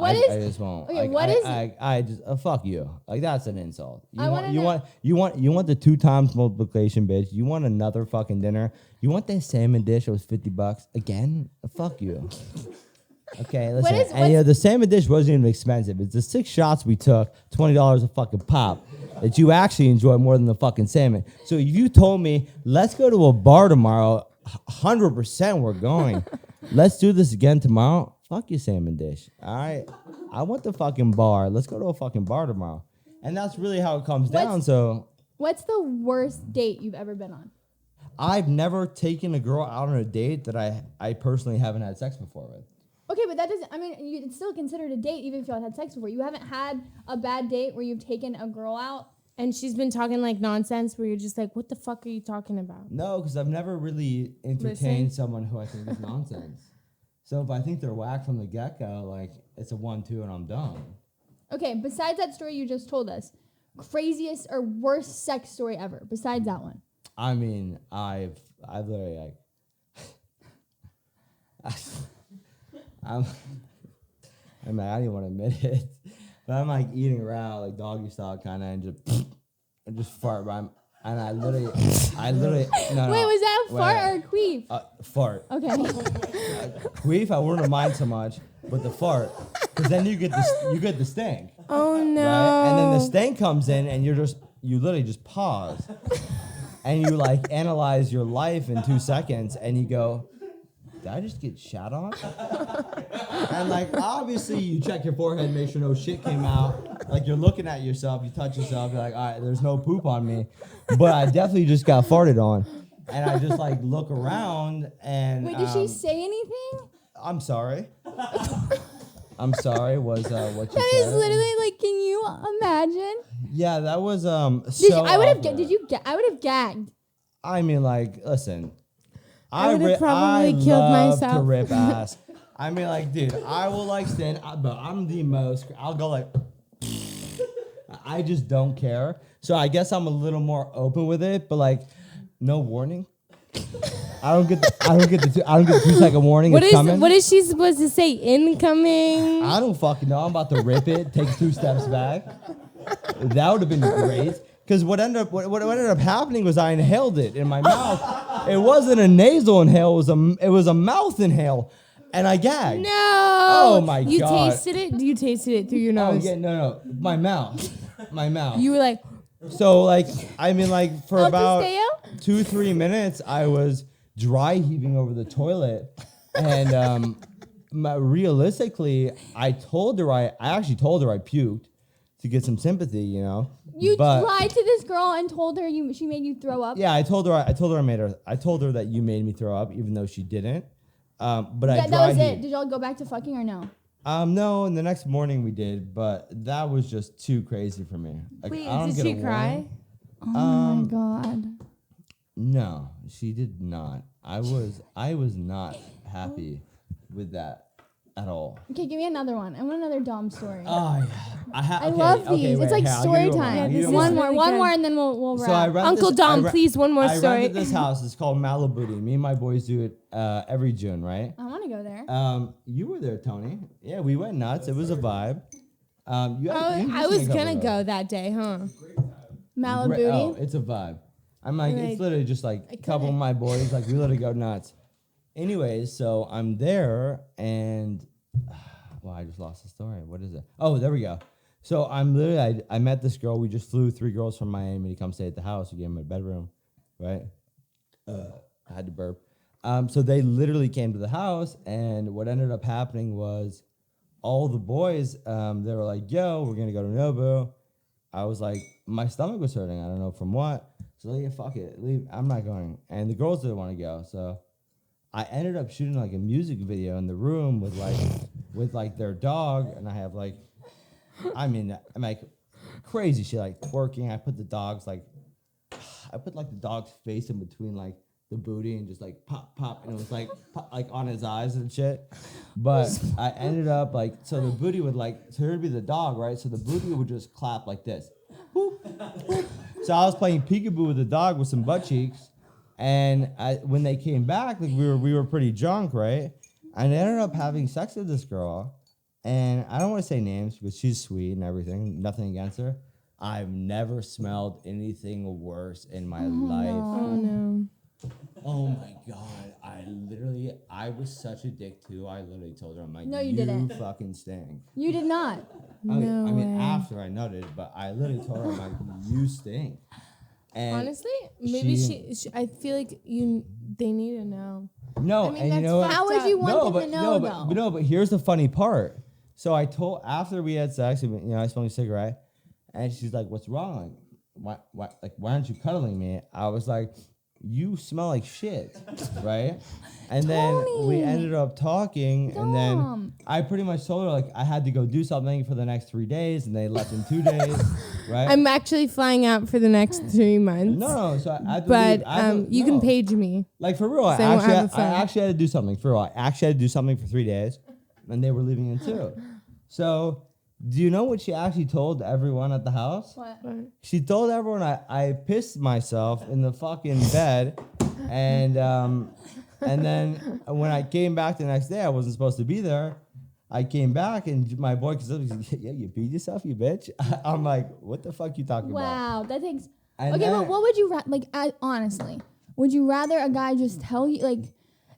I just won't. Okay, like, I just fuck you. Like, that's an insult. I wanna You want the 2 times multiplication, bitch. You want another fucking dinner. You want that salmon dish that was $50 again? Fuck you. Okay, listen. The salmon dish wasn't even expensive. It's the 6 shots we took, $20 a fucking pop, that you actually enjoy more than the fucking salmon. So if you told me, let's go to a bar tomorrow, 100% we're going. Let's do this again tomorrow. Fuck your salmon dish. All right. I want the fucking bar. Let's go to a fucking bar tomorrow. And that's really how it comes down. So What's the worst date you've ever been on? I've never taken a girl out on a date that I personally haven't had sex before with. Okay, but that doesn't, it's still considered a date even if y'all had sex before. You haven't had a bad date where you've taken a girl out? And she's been talking like nonsense where you're just like, what the fuck are you talking about? No, because I've never really entertained someone who I think is nonsense. So if I think they're whack from the get-go, like, it's a 1-2 and I'm done. Okay, besides that story you just told us, craziest or worst sex story ever, besides that one? I mean, I've literally, like, I don't even want to admit it, but I'm like eating around like doggy style kind of, and just fart. And I literally, no. Wait, was that a fart or a queef? Fart. Okay. Queef, I wouldn't mind so much, but the fart, because then you get the stink. Oh no! Right? And then the stink comes in, and you literally just pause, and you like analyze your life in 2 seconds, and you go, did I just get shat on? And like, obviously you check your forehead, make sure no shit came out. Like you're looking at yourself, you touch yourself, you're like, all right, there's no poop on me. But I definitely just got farted on. And I just like look around and Wait, did she say anything? I'm sorry. I'm sorry was what you That said. is literally like, can you imagine? Yeah, that was I would have gagged. I mean, like, listen. I would have probably killed love myself. to rip ass. I mean, like, dude, I will like stand, but I'm the most. I'll go like. I just don't care. So I guess I'm a little more open with it, but like, no warning. I don't get the 2-second warning. What it's coming. is she supposed to say? Incoming. I don't fucking know. I'm about to rip it. Take 2 steps back. That would have been great. Because what ended up happening was I inhaled it in my mouth. It wasn't a nasal inhale. It was a mouth inhale, and I gagged. No. Oh my god. You tasted it? You tasted it through your Oh nose? yeah, no, my mouth, my mouth. You were like, So like, I mean, like for about Teo? 2-3 minutes, I was dry heaving over the toilet, and realistically, I actually told her I puked to get some sympathy, you know. You But- lied to this girl and told her she made you throw up. Yeah, I told her that you made me throw up, even though she didn't. But I That was dry it. heaved. Did y'all go back to fucking or no? No, and the next morning we did, but that was just too crazy for me. Like, wait, I don't did get she a cry? warning. Oh my god. No, she did not. I was not happy with that at all. Okay, give me another one. I want another Dom story. Oh, yeah. I love these. wait, It's like here, I'll story give you time. Yeah, I'll give this you is One really more, good. and then we'll wrap. So I rent Uncle this, Dom, please, one more I story. rented this house. It's called Malibu. Me and my boys do it every June, right? I want to go there. You were there, Tony. Yeah, we went nuts. It was a vibe. I was gonna go that day, huh? Malibu. Oh, it's a vibe. I'm like, Right. it's literally just like a couple of couldn't. my boys, like we literally go nuts. Anyways, so I'm there and, well, I just lost the story. What is it? Oh, there we go. So I'm literally, I met this girl. We just flew 3 girls from Miami to come stay at the house. We gave them a bedroom, right? I had to burp. So they literally came to the house, and what ended up happening was all the boys, they were like, yo, we're going to go to Nobu. I was like, my stomach was hurting. I don't know from what. So like, yeah, fuck it, leave. I'm not going. And the girls didn't want to go. So I ended up shooting like a music video in the room with their dog, and I have like, I'm like crazy shit, like twerking. I put the dog's the dog's face in between like the booty and just like pop, and it was like pop, like on his eyes and shit. But I ended up like, so the booty would like, so here would be the dog, right? So the booty would just clap like this. So I was playing peekaboo with the dog with some butt cheeks, and when they came back, like we were pretty drunk, right? And I ended up having sex with this girl, and I don't want to say names because she's sweet and everything, nothing against her. I've never smelled anything worse in my life. Oh no. Oh my god! I was such a dick too. I literally told her, I'm like, No, you didn't. fucking stink. You did not. No I mean, way. after I nutted, but I literally told her, I'm like, you stink. And Honestly, maybe she- she I feel like they need to know. no, I mean, and you that's know what? How would you want them to know, though? But here's the funny part. So I told, after we had sex, you know, I smoked a cigarette, and she's like, "What's wrong? Like, why aren't you cuddling me?" I was like, "You smell like shit," right? And then we Tony. ended up talking, and then Dom. I pretty much told her like I had to go do something for the next 3 days, and they left in 2 days, right? I'm actually flying out for the next 3 months. no, so I had to But leave. I had to- you no. can page me. Like for real, I So I won't have the phone. actually had to do something for real. I actually had to do something for 3 days, and they were leaving in 2. So, do you know what she actually told everyone at the house? What? She told everyone I pissed myself in the fucking bed, and then when I came back the next day, I wasn't supposed to be there. I came back and my boy was like, "Yeah, you beat yourself, you bitch." I'm like, "What the fuck you talking about?" Wow, that takes. And Okay, then- but what would you honestly? Would you rather a guy just tell you like?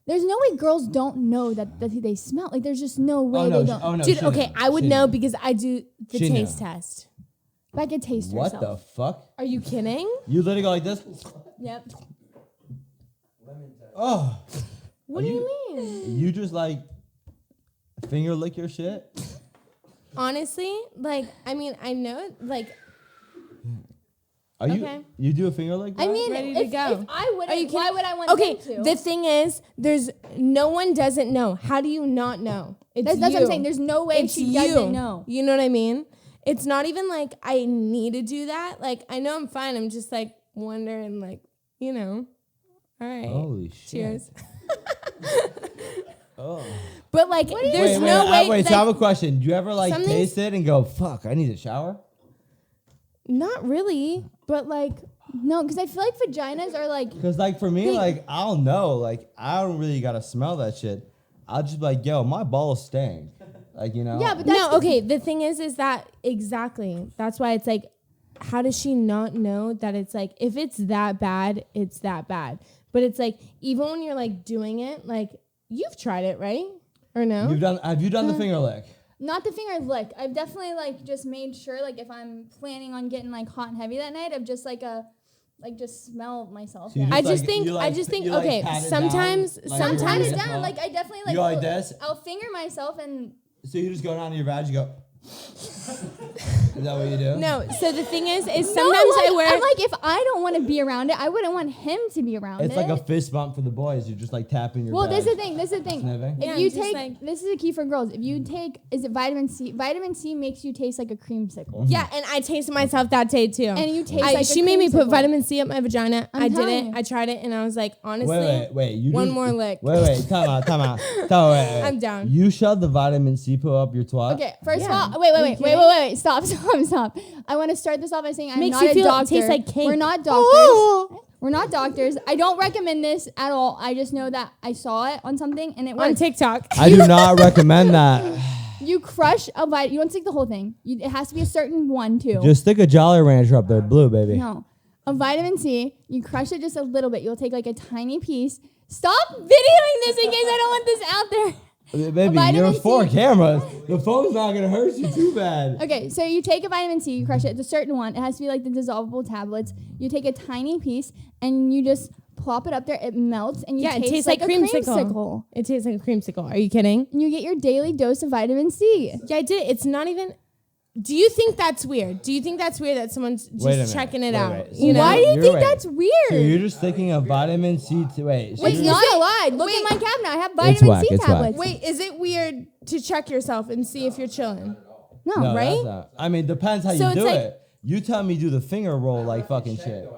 There's no way girls don't know that they smell. Like, there's just no way they don't. no, Dude, she okay, knew. I would She know knew. because I do the She taste knew. test. Becca taste What herself. the fuck? Are you kidding? You literally go like this? Yep. Oh. What do you mean? You just like finger lick your shit? Honestly, like, I mean, I know, like, Are Okay. you do a finger lick? I mean, Ready to if go. I wouldn't, why would I want okay, them to? the thing is, there's no one doesn't know. How do you not know? It's That's what you. I'm saying. There's no way It's she you. doesn't know. You know what I mean? It's not even like I need to do that. Like, I know I'm fine. I'm just like wondering, like, you know. All right. Holy shit. Cheers. Oh. But like, there's Wait, no way. wait, like, so I have a question. Do you ever like some taste it and go, fuck, I need a shower? not really, but like, No, because I feel like vaginas are like. Because like for me, like I'll know, like I don't really gotta smell that shit. I'll just be like, yo, my balls stink. Like, you know? Yeah, but that's no, okay. The thing is that exactly. That's why it's like, how does she not know that it's like, if it's that bad, it's that bad. But it's like, even when you're like doing it, like you've tried it, right? Or no? Have you done the finger lick? Not the finger lick. I've definitely like just made sure like if I'm planning on getting like hot and heavy that night, I've just like just smell myself. So you Yeah. I just, just like, think, you, like, I just think, you, like, okay, pat it sometimes, down, like, I'm you're pat ready it to down. smell? Like I definitely like. You go like this? I'll finger myself and. So you just go down to your vag, you go. Is that what you do? no. So the thing is sometimes No, like, I wear. I'm like, if I don't want to be around it, I wouldn't want him to be around It's it. like a fist bump for the boys. You're just like tapping your Well, vag. this is the thing. Sniffing? If Yeah, you I'm just take, like- this is a key for girls. If you take, is it vitamin C? Vitamin C makes you taste like a creamsicle. Yeah, and I tasted myself that day too. And you taste like a she made me put creamsicle. vitamin C up my vagina. I'm I did telling it. you. I tried it, and I was like, honestly, Wait. You one just- more lick. Wait. Time out. Wait. I'm down. You shoved the vitamin C pill up your twat? Okay, first Yeah. of all, wait. kidding? Stop. I want to start this off by saying I'm Makes not you a feel it doctor. tastes like cake. We're not doctors. Oh. We're not doctors. I don't recommend this at all. I just know that I saw it on something and it On works. TikTok. I do not recommend that. You crush a vitamin. You don't stick the whole thing. It has to be a certain one too. Just stick a Jolly Rancher up there, blue, baby. No. A vitamin C, you crush it just a little bit. You'll take like a tiny piece. Stop videoing this in case I don't want this out there. Baby, vitamin you're C. for cameras. The phone's not going to hurt you too bad. Okay, so you take a vitamin C, you crush it. It's a certain one. It has to be like the dissolvable tablets. You take a tiny piece and you just plop it up there. It melts and you Yeah, it taste tastes like like a creamsicle. creamsicle. It tastes like a creamsicle. Are you kidding? And you get your daily dose of vitamin C. Yeah, I did it. It's not even. Do you think that's weird? Do you think that's weird that someone's Wait a minute. just checking it Wait, out? wait. You know? Why do you You're think right. that's weird? So you're just sticking a vitamin C to wait. So It's you're not just- a lie. Look in my cabinet. I have It's vitamin whack, C it's whack. tablets. Wait, is it weird to check yourself and see if you're chilling? No, No, right? that's not. I mean, depends how So you it's do like- it. You tell me do the finger roll like fucking shit.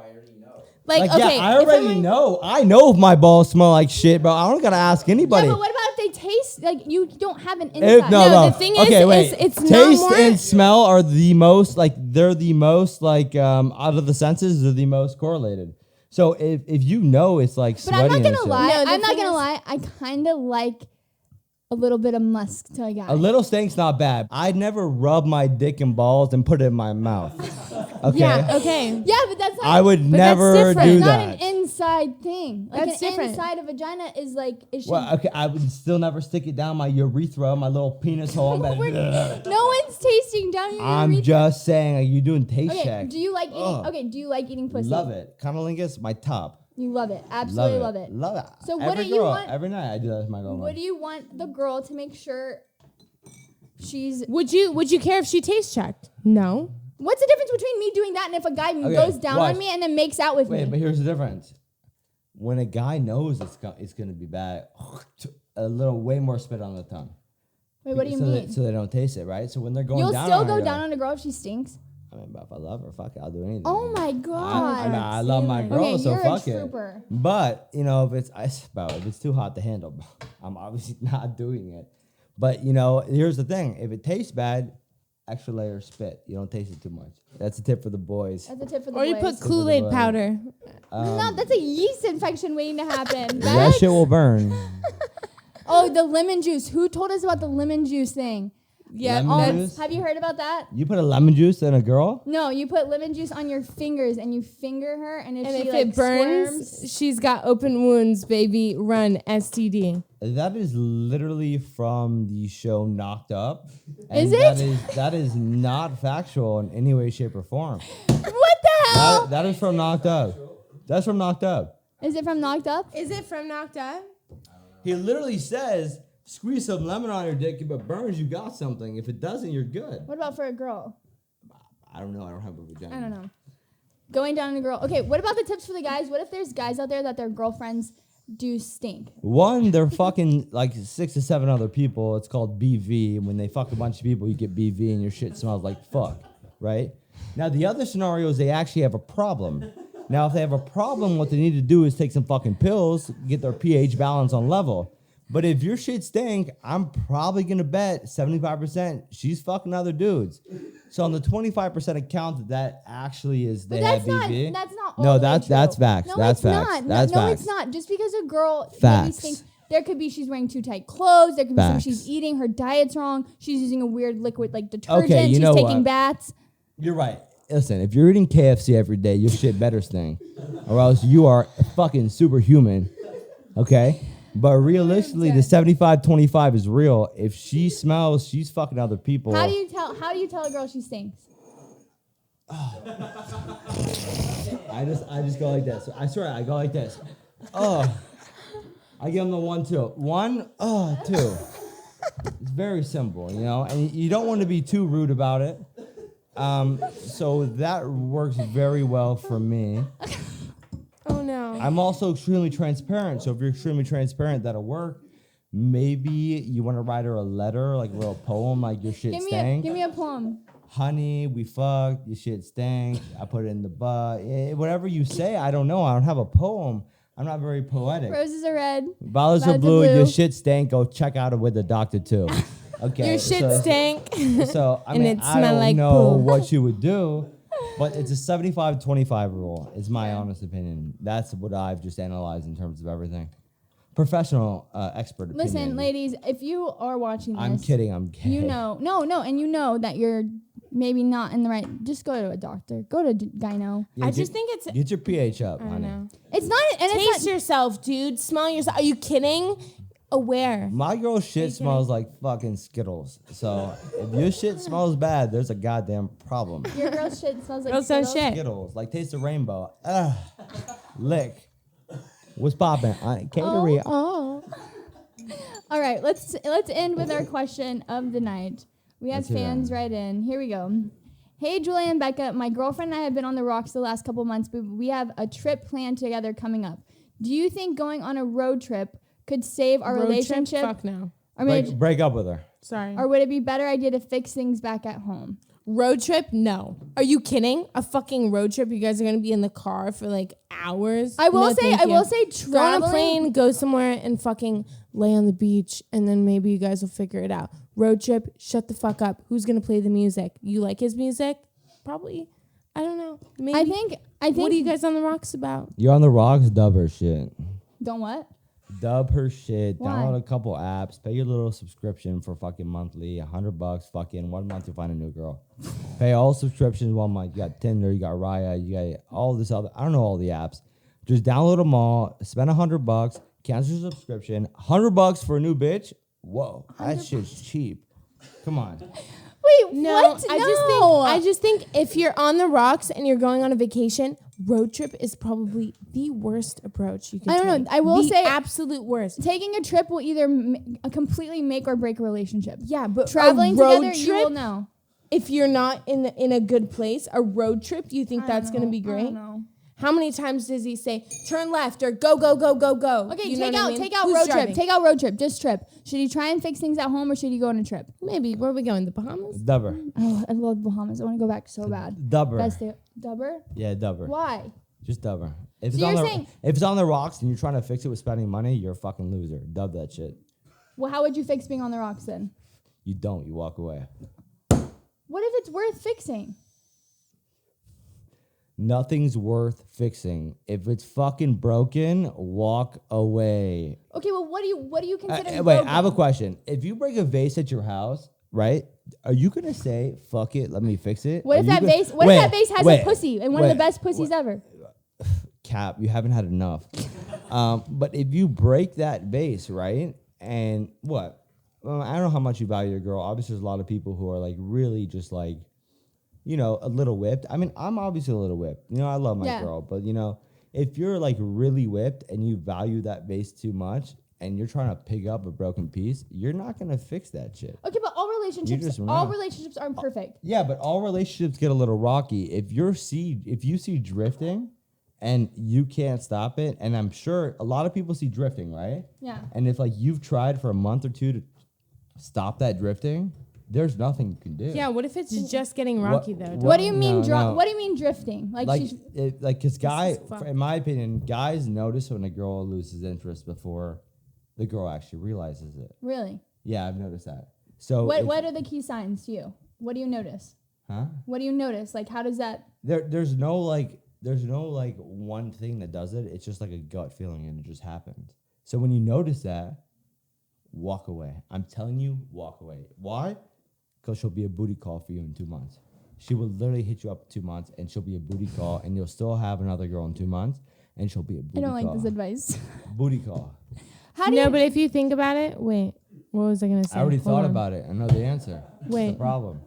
Like, Like, okay, yeah, I if I'm already like- know. I know if my balls smell like shit, bro. I don't gotta ask anybody. Yeah, but what about if they taste like you don't have an If- inside? No, the thing is, okay, wait. it's not Taste more- and smell are the most like they're the most like out of the senses. They're the most correlated. So if you know it's like But sweaty I'm not and gonna shit, lie. No, the I'm not thing gonna is- lie. I kind of like a little bit of musk to a guy. a little stink's not bad. I'd never rub my dick and balls and put it in my mouth. Okay. Yeah, okay. Yeah, but that's not. I would But that's never different. do It's not that. an inside thing. Like That's an different. inside a vagina is like it should. Well, okay, I would still never stick it down my urethra, my little penis hole. No one's tasting down your I'm urethra. just saying, like, you're doing taste Okay, check. do you like eating? Ugh. Okay, do you like eating pussy? Love it. Conolingus, my top. You love it. Absolutely love it. Love it. So what Every do you girl, want- Every night I do that with my girlfriend. What do you want the girl to make sure she's? Would you care if she taste checked? No. What's the difference between me doing that and if a guy goes down watch. on me and then makes out with Wait, me? but here's the difference. When a guy knows it's gonna be bad, a little way more spit on the tongue. Wait, what do you so mean? so they don't taste it, right? So when they're going You'll down still on go her, down on a girl if she stinks? I mean, but if I love her, fuck it, I'll do anything. Oh my god. I love my girl, Okay, so you're a fuck it. trooper. But you know, if it's too hot to handle, I'm obviously not doing it. But you know, here's the thing: if it tastes bad, extra layer of spit. You don't taste it too much. That's a tip for the boys. That's a tip for the Or you boys. put Kool-Aid boys. powder. No, that's a yeast infection waiting to happen. That Bex? shit will burn. Oh, the lemon juice. Who told us about the lemon juice thing? Yeah, Lemon that's- juice? Have you heard about that? You put a lemon juice in a girl? No, you put lemon juice on your fingers and you finger her, and if and she if like it burns, squirms, she's got open wounds, baby. Run, STD. That is literally from the show Knocked Up. Is and it? That is not factual in any way, shape, or form. what the hell? That is from Knocked Up. That's from Knocked Up. Is it from Knocked Up? Is it from Knocked Up? He literally says, squeeze some lemon on your dick. If it burns, you got something. If it doesn't, you're good. What about for a girl? I don't know. I don't have a vagina. I don't know. Going down on a girl. Okay, what about the tips for the guys? What if there's guys out there that their girlfriends do stink? One, they're fucking like 6 to 7 other people. It's called BV. When they fuck a bunch of people, you get BV and your shit smells like fuck, right? Now, the other scenario is they actually have a problem. Now, if they have a problem, what they need to do is take some fucking pills, get their pH balance on level. But if your shit stink, I'm probably going to bet 75% she's fucking other dudes. So on the 25% account that actually is they have BV. That's not all no, the way that's true. facts. No, that's it's facts. not. That's no, facts. it's not. Just because a girl maybe Facts. stinks, there could be she's wearing too tight clothes. There could be something Facts. she's eating. Her diet's wrong. She's using a weird liquid like detergent. Okay, you she's know taking what? baths. You're right. Listen, if you're eating KFC every day, your shit better stink, or else you are fucking superhuman. Okay? But realistically, the 75-25 is real. If she smells, she's fucking other people. How do you tell a girl she stinks? I just go like this. I swear, I go like this. Oh. I give them the 1, 2. 1, 2. It's very simple, you know? And you don't want to be too rude about it. So that works very well for me. Oh no. I'm also extremely transparent. So if you're extremely transparent, that'll work. Maybe you want to write her a letter, like a little poem, like your shit stank. Give me a poem. Honey, we fucked, your shit stank. I put it in the butt. Whatever you say, I don't know. I don't have a poem. I'm not very poetic. Roses are red. Violets are blue. Your shit stank. Go check out it with the doctor too. Okay. Your shit stank. So I And mean, it I smell don't like know poo. what you would do, but it's a 75-25 rule. Is my honest opinion. That's what I've just analyzed in terms of everything. Professional expert opinion. Listen, ladies, if you are watching this, I'm kidding. I'm kidding. you know, and you know that you're maybe not in the right. Just go to a doctor. Go to gyno. Yeah, I just think it's. Get your pH up, I don't honey. know. It's not. And Taste it's not, yourself, dude. Smell yourself. Are you kidding? Aware. My girl's shit smells like fucking Skittles. So if your shit smells bad, there's a goddamn problem. your girl's shit smells like Girls don't Skittles. shit. Skittles, like taste the rainbow. Lick. What's poppin'? Catering. Oh. All right, let's end with our question of the night. We have Let's hear fans it. right in. Here we go. Hey, Julia and Becca, my girlfriend and I have been on the rocks the last couple months, but we have a trip planned together coming up. Do you think going on a road trip could save our Road relationship? Trip? Fuck no. Or, maybe, Break up with her. Sorry. or would it be a better idea to fix things back at home? Road trip? No. Are you kidding? A fucking road trip? You guys are gonna be in the car for like hours? I will No, say, thank I you. will say, Go on a traveling. plane, go somewhere, and fucking lay on the beach, and then maybe you guys will figure it out. Road trip? Shut the fuck up. Who's gonna play the music? You like his music? Probably. I don't know. Maybe. I think. What are you guys on the rocks about? You're on the rocks, dub her shit. Don't what? Dub her shit. Why? Download a couple apps. Pay your little subscription for fucking monthly. $100. Fucking 1 month you'll find a new girl. Pay all subscriptions 1 month. You got Tinder. You got Raya. You got all this other. I don't know all the apps. Just download them all. Spend $100. Cancel your subscription. $100 for a new bitch. Whoa, that shit's cheap. Come on. Wait, No, what? I just think if you're on the rocks and you're going on a vacation, road trip is probably the worst approach you can I don't know. take. I will the say- absolute worst. Taking a trip will either completely make or break a relationship. Yeah, but Traveling a road together, you will know. If you're not in a good place, a road trip, you think that's going to be I great? don't know. How many times does he say turn left or go go go go go? Okay, You know take what I out mean? take out Who's road driving? trip. Take out road trip. Just trip. Should he try and fix things at home or should he go on a trip? Maybe where are we going? The Bahamas? Dub her. Oh, I love Bahamas. I want to go back so bad. Dub her. Best day. Dubber? Yeah, dub her. Why? Just dub her. If So it's on you're the saying- if it's on the rocks and you're trying to fix it with spending money, you're a fucking loser. Dub that shit. Well, how would you fix being on the rocks then? You don't. You walk away. What if it's worth fixing? Nothing's worth fixing. If it's fucking broken, walk away. Okay, well, what do you consider? Wait, broken? I have a question. If you break a vase at your house, right? Are you gonna say "fuck it"? Let me fix it. What Are if you that gonna- vase? What if that vase has wait, a pussy and one of the wait, best pussies ever? Cap, you haven't had enough. But if you break that vase, right? And what? Well, I don't know how much you value your girl. Obviously, there's a lot of people who are like really just like, you know, a little whipped. I mean, I'm obviously a little whipped. You know, I love my Yeah. girl, but you know, if you're like really whipped and you value that vase too much, and you're trying to pick up a broken piece, you're not gonna fix that shit. Okay, but all relationships aren't perfect. Yeah, but all relationships get a little rocky. If you see drifting and you can't stop it, and I'm sure a lot of people see drifting, right? Yeah. And if like you've tried for a month or two to stop that drifting, there's nothing you can do. Yeah, what if it's just getting rocky though? What do you mean no. What do you mean drifting? Because in my opinion, guys notice when a girl loses interest before the girl actually realizes it. Really? Yeah, I've noticed that. So what are the key signs to you? What do you notice? Huh? What do you notice? Like, how does that? There's no one thing that does it. It's just like a gut feeling, and it just happens. So when you notice that, walk away. I'm telling you, walk away. Why? Because she'll be a booty call for you in 2 months. She will literally hit you up 2 months, and she'll be a booty call, and you'll still have another girl in 2 months, and she'll be a booty call. I don't like this advice. Booty call. But if you think about it, wait, what was I gonna say? I already thought about it. I know the answer. Wait. What's the problem?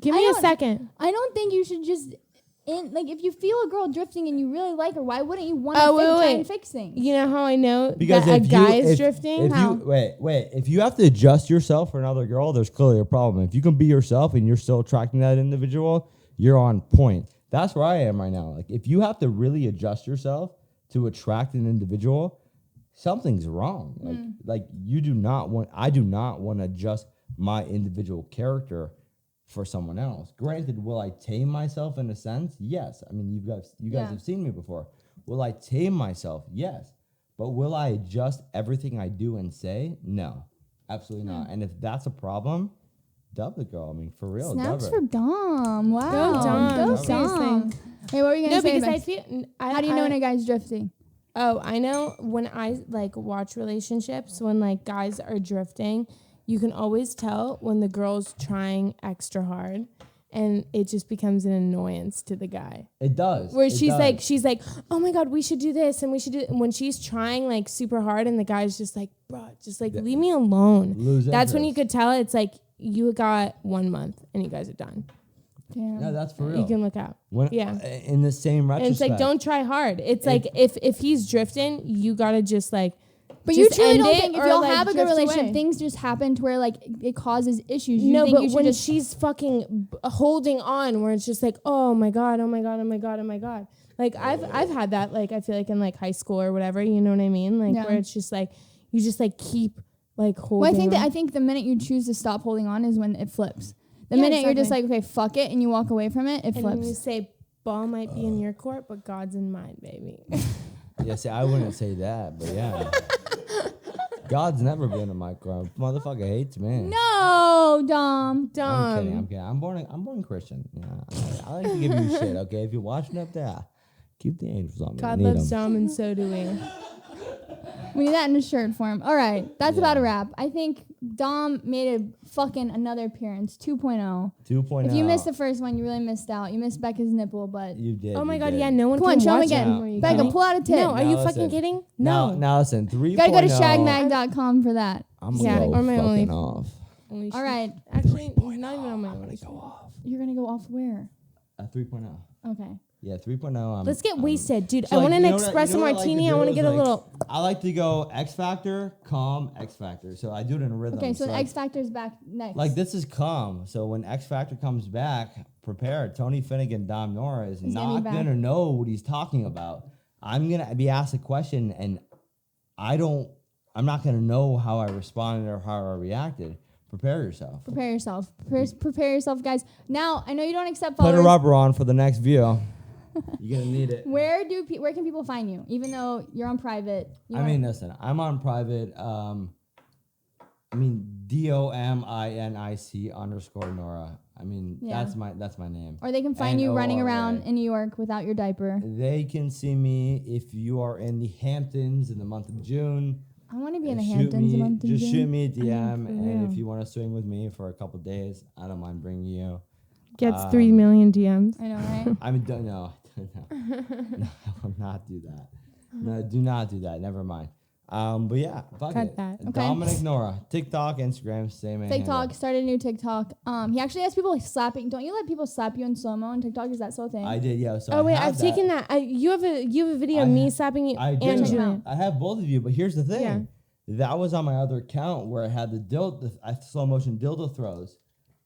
Give me a second. I don't think you should just if you feel a girl drifting and you really like her, why wouldn't you want to try and fix things? You know how I know because that a guy is drifting? If you have to adjust yourself for another girl, there's clearly a problem. If you can be yourself and you're still attracting that individual, you're on point. That's where I am right now. Like if you have to really adjust yourself to attract an individual, something's wrong. Like I do not want to adjust my individual character for someone else. Granted, will I tame myself in a sense? Yes. I mean, you guys have seen me before. Will I tame myself? Yes. But will I adjust everything I do and say? No, absolutely not. And if that's a problem, dub the girl. I mean, for real. Snaps for Dom. Wow. Go Dom. Go Dom. Hey, what were you gonna say? No, because I feel. How do you know when a guy's drifting? Oh, I know when I watch relationships, when guys are drifting, you can always tell when the girl's trying extra hard, and it just becomes an annoyance to the guy. It does. Where she's like, oh my God, we should do this and we should do. And when she's trying super hard, and the guy's just like, bro, just leave me alone. That's when you could tell it's like you got 1 month and you guys are done. Damn. No, that's for real. You can look out. In the same retrospect. And it's like, don't try hard. It's like if he's drifting, you gotta just But just you truly end don't it think if or, y'all have a good drift relationship, away. things just happen to where it causes issues. No, think but you should when just she's fucking holding on, where it's just like, oh my God, oh my God, oh my God, oh my God. Like I've had that. I feel like in high school or whatever. You know what I mean? Where it's just you just keep holding. Well, I think the minute you choose to stop holding on is when it flips. The minute you're just okay, fuck it, and you walk away from it, it flips. And you say, ball might be in your court, but God's in mine, baby. Yeah, see, I wouldn't say that, but yeah. God's never been in my court. Motherfucker hates me. No, Dom. I'm kidding. I'm born Christian. Yeah, I like to give you shit, okay? If you're watching up there, keep the angels on me. God loves Dom, and so do we. We need that in a shirt form. All right, that's about a wrap. I think Dom made another appearance, 2.0. 2.0. If you missed the first one, you really missed out. You missed Becca's nipple, but you did. Oh my God, did. yeah, no one come on, can show him watch again. it. Becca, pull out a tip. No, are you fucking kidding? No. Now listen, 3.0. Gotta go to shagmag.com for that. I'm gonna go or my fucking off. All right. Actually, not even on my own. Go off. You're gonna go off where? 3.0. Okay. Yeah, 3.0. Let's get wasted, dude. So I want an you know espresso what I like to martini. do I want to is, get a little. I like to go X Factor, calm, X Factor. So I do it in a rhythm. Okay, so X Factor's back next. This is calm. So when X Factor comes back, prepare. Tony Finnegan, Dom Nora is not gonna know what he's talking about. I'm gonna be asked a question, and I'm not gonna know how I responded or how I reacted. Prepare yourself. Prepare yourself, guys. Now I know you don't accept followers. Put a rubber on for the next view. You're gonna need it. Where can people find you? Even though you're on private. Listen, I'm on private. DOMINIC_Nora. That's my name. Or they can find you running around in New York without your diaper. They can see me if you are in the Hamptons in the month of June. I want to be in the Hamptons in the month of June. Just shoot me a DM, and if you want to swing with me for a couple days, I don't mind bringing you. Gets 3 million DMs. I know, right? No, I will not do that. No, do not do that. Never mind. But yeah, fuck Cut it. that. Okay. Dominic Nora, TikTok, Instagram, same. TikTok, started a new TikTok. He actually has people slapping. Don't you let people slap you in slow-mo on TikTok? Is that so a thing? I did, yeah. So Oh wait, I've taken that. You have a video of me slapping you I and do. Julian. I have both of you, but here's the thing. Yeah. That was on my other account where I had the slow motion dildo throws.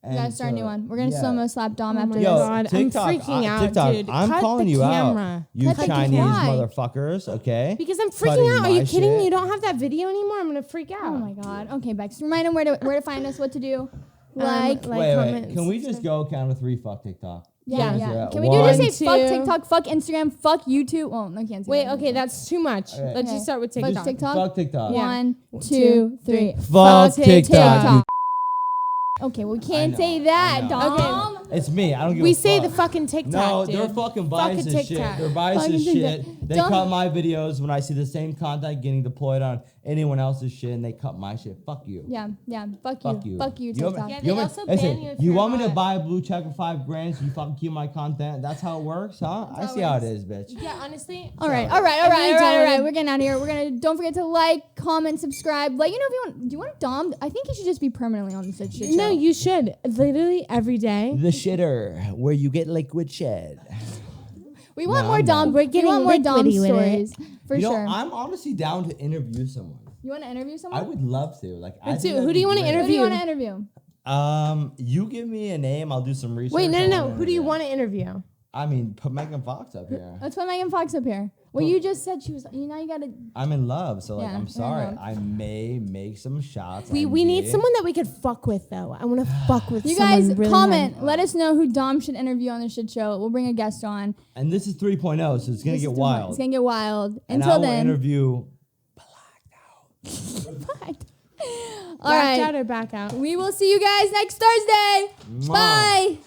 We gotta start a new so, one. We're gonna yeah. slow-mo slap Dom after Yo, this. God, TikTok, I'm freaking out, TikTok, dude. I'm Cut calling the you camera. out. You Cut the Chinese camera. motherfuckers, okay? Because I'm Cutting freaking out. Are you my kidding shit. me? You don't have that video anymore? I'm gonna freak out. Oh my god. Okay, Bex. Remind them where to find us, what to do. Like. Wait. comment, Can we just go count to 3? Fuck TikTok. Yeah. Yeah. Can we do just say One, fuck two. TikTok, fuck Instagram, fuck YouTube? Well, no, can't say Wait, that. okay, that's too much. Okay. Let's just start with Fuck TikTok. TikTok. Fuck TikTok. Yeah. 1, 2, 3. Fuck TikTok. Okay, well, we I can't know, say that, I know. Dom. It's me. I don't give We a say fuck. the fucking TikTok, No, dude. they're fucking Fuck biased a as shit. TikTok. They're biased Fucking as TikTok. shit. They Don't- cut my videos when I see the same content getting deployed on anyone else's shit, and they cut my shit. Fuck you. Yeah. Fuck You. Fuck you, want TikTok. me- Yeah, you they want me- also listen, ban you if you you're want me to hot. buy a blue check for $5,000 so you fucking keep my content? That's how it works, huh? I see how it is, bitch. Yeah, honestly. All right. really We're getting out of here. Don't forget to like, comment, subscribe. Let you know if you want. Do you want Dom? I think he should just be permanently on the shit show. No, you should. Literally every day. The shitter, where you get liquid shed. We want No, more I'm Dom. We're We getting want more Dom liquidy with it. stories for You know, sure. I'm honestly down to interview someone. You want to interview someone? I would love to. Like, I Let's think do it. that'd Who do be you wanna great. Who do you want to interview? interview? You give me a name, I'll do some research. Wait, no. on Who do you it. want to interview? I mean, put Megan Fox up here. Let's put Megan Fox up here. Well, you just said she was. You know, you gotta. I'm in love, so like, Yeah, I'm you're in sorry. love. I may make some shots. We need someone that we could fuck with, though. I want to fuck with You someone guys really comment. hard. Let us know who Dom should interview on the shit show. We'll bring a guest on. And this is 3.0, so it's gonna This get is wild. It's gonna get wild. And I Until will then. interview. All Back out right. or back out? We will see you guys next Thursday. Mwah. Bye.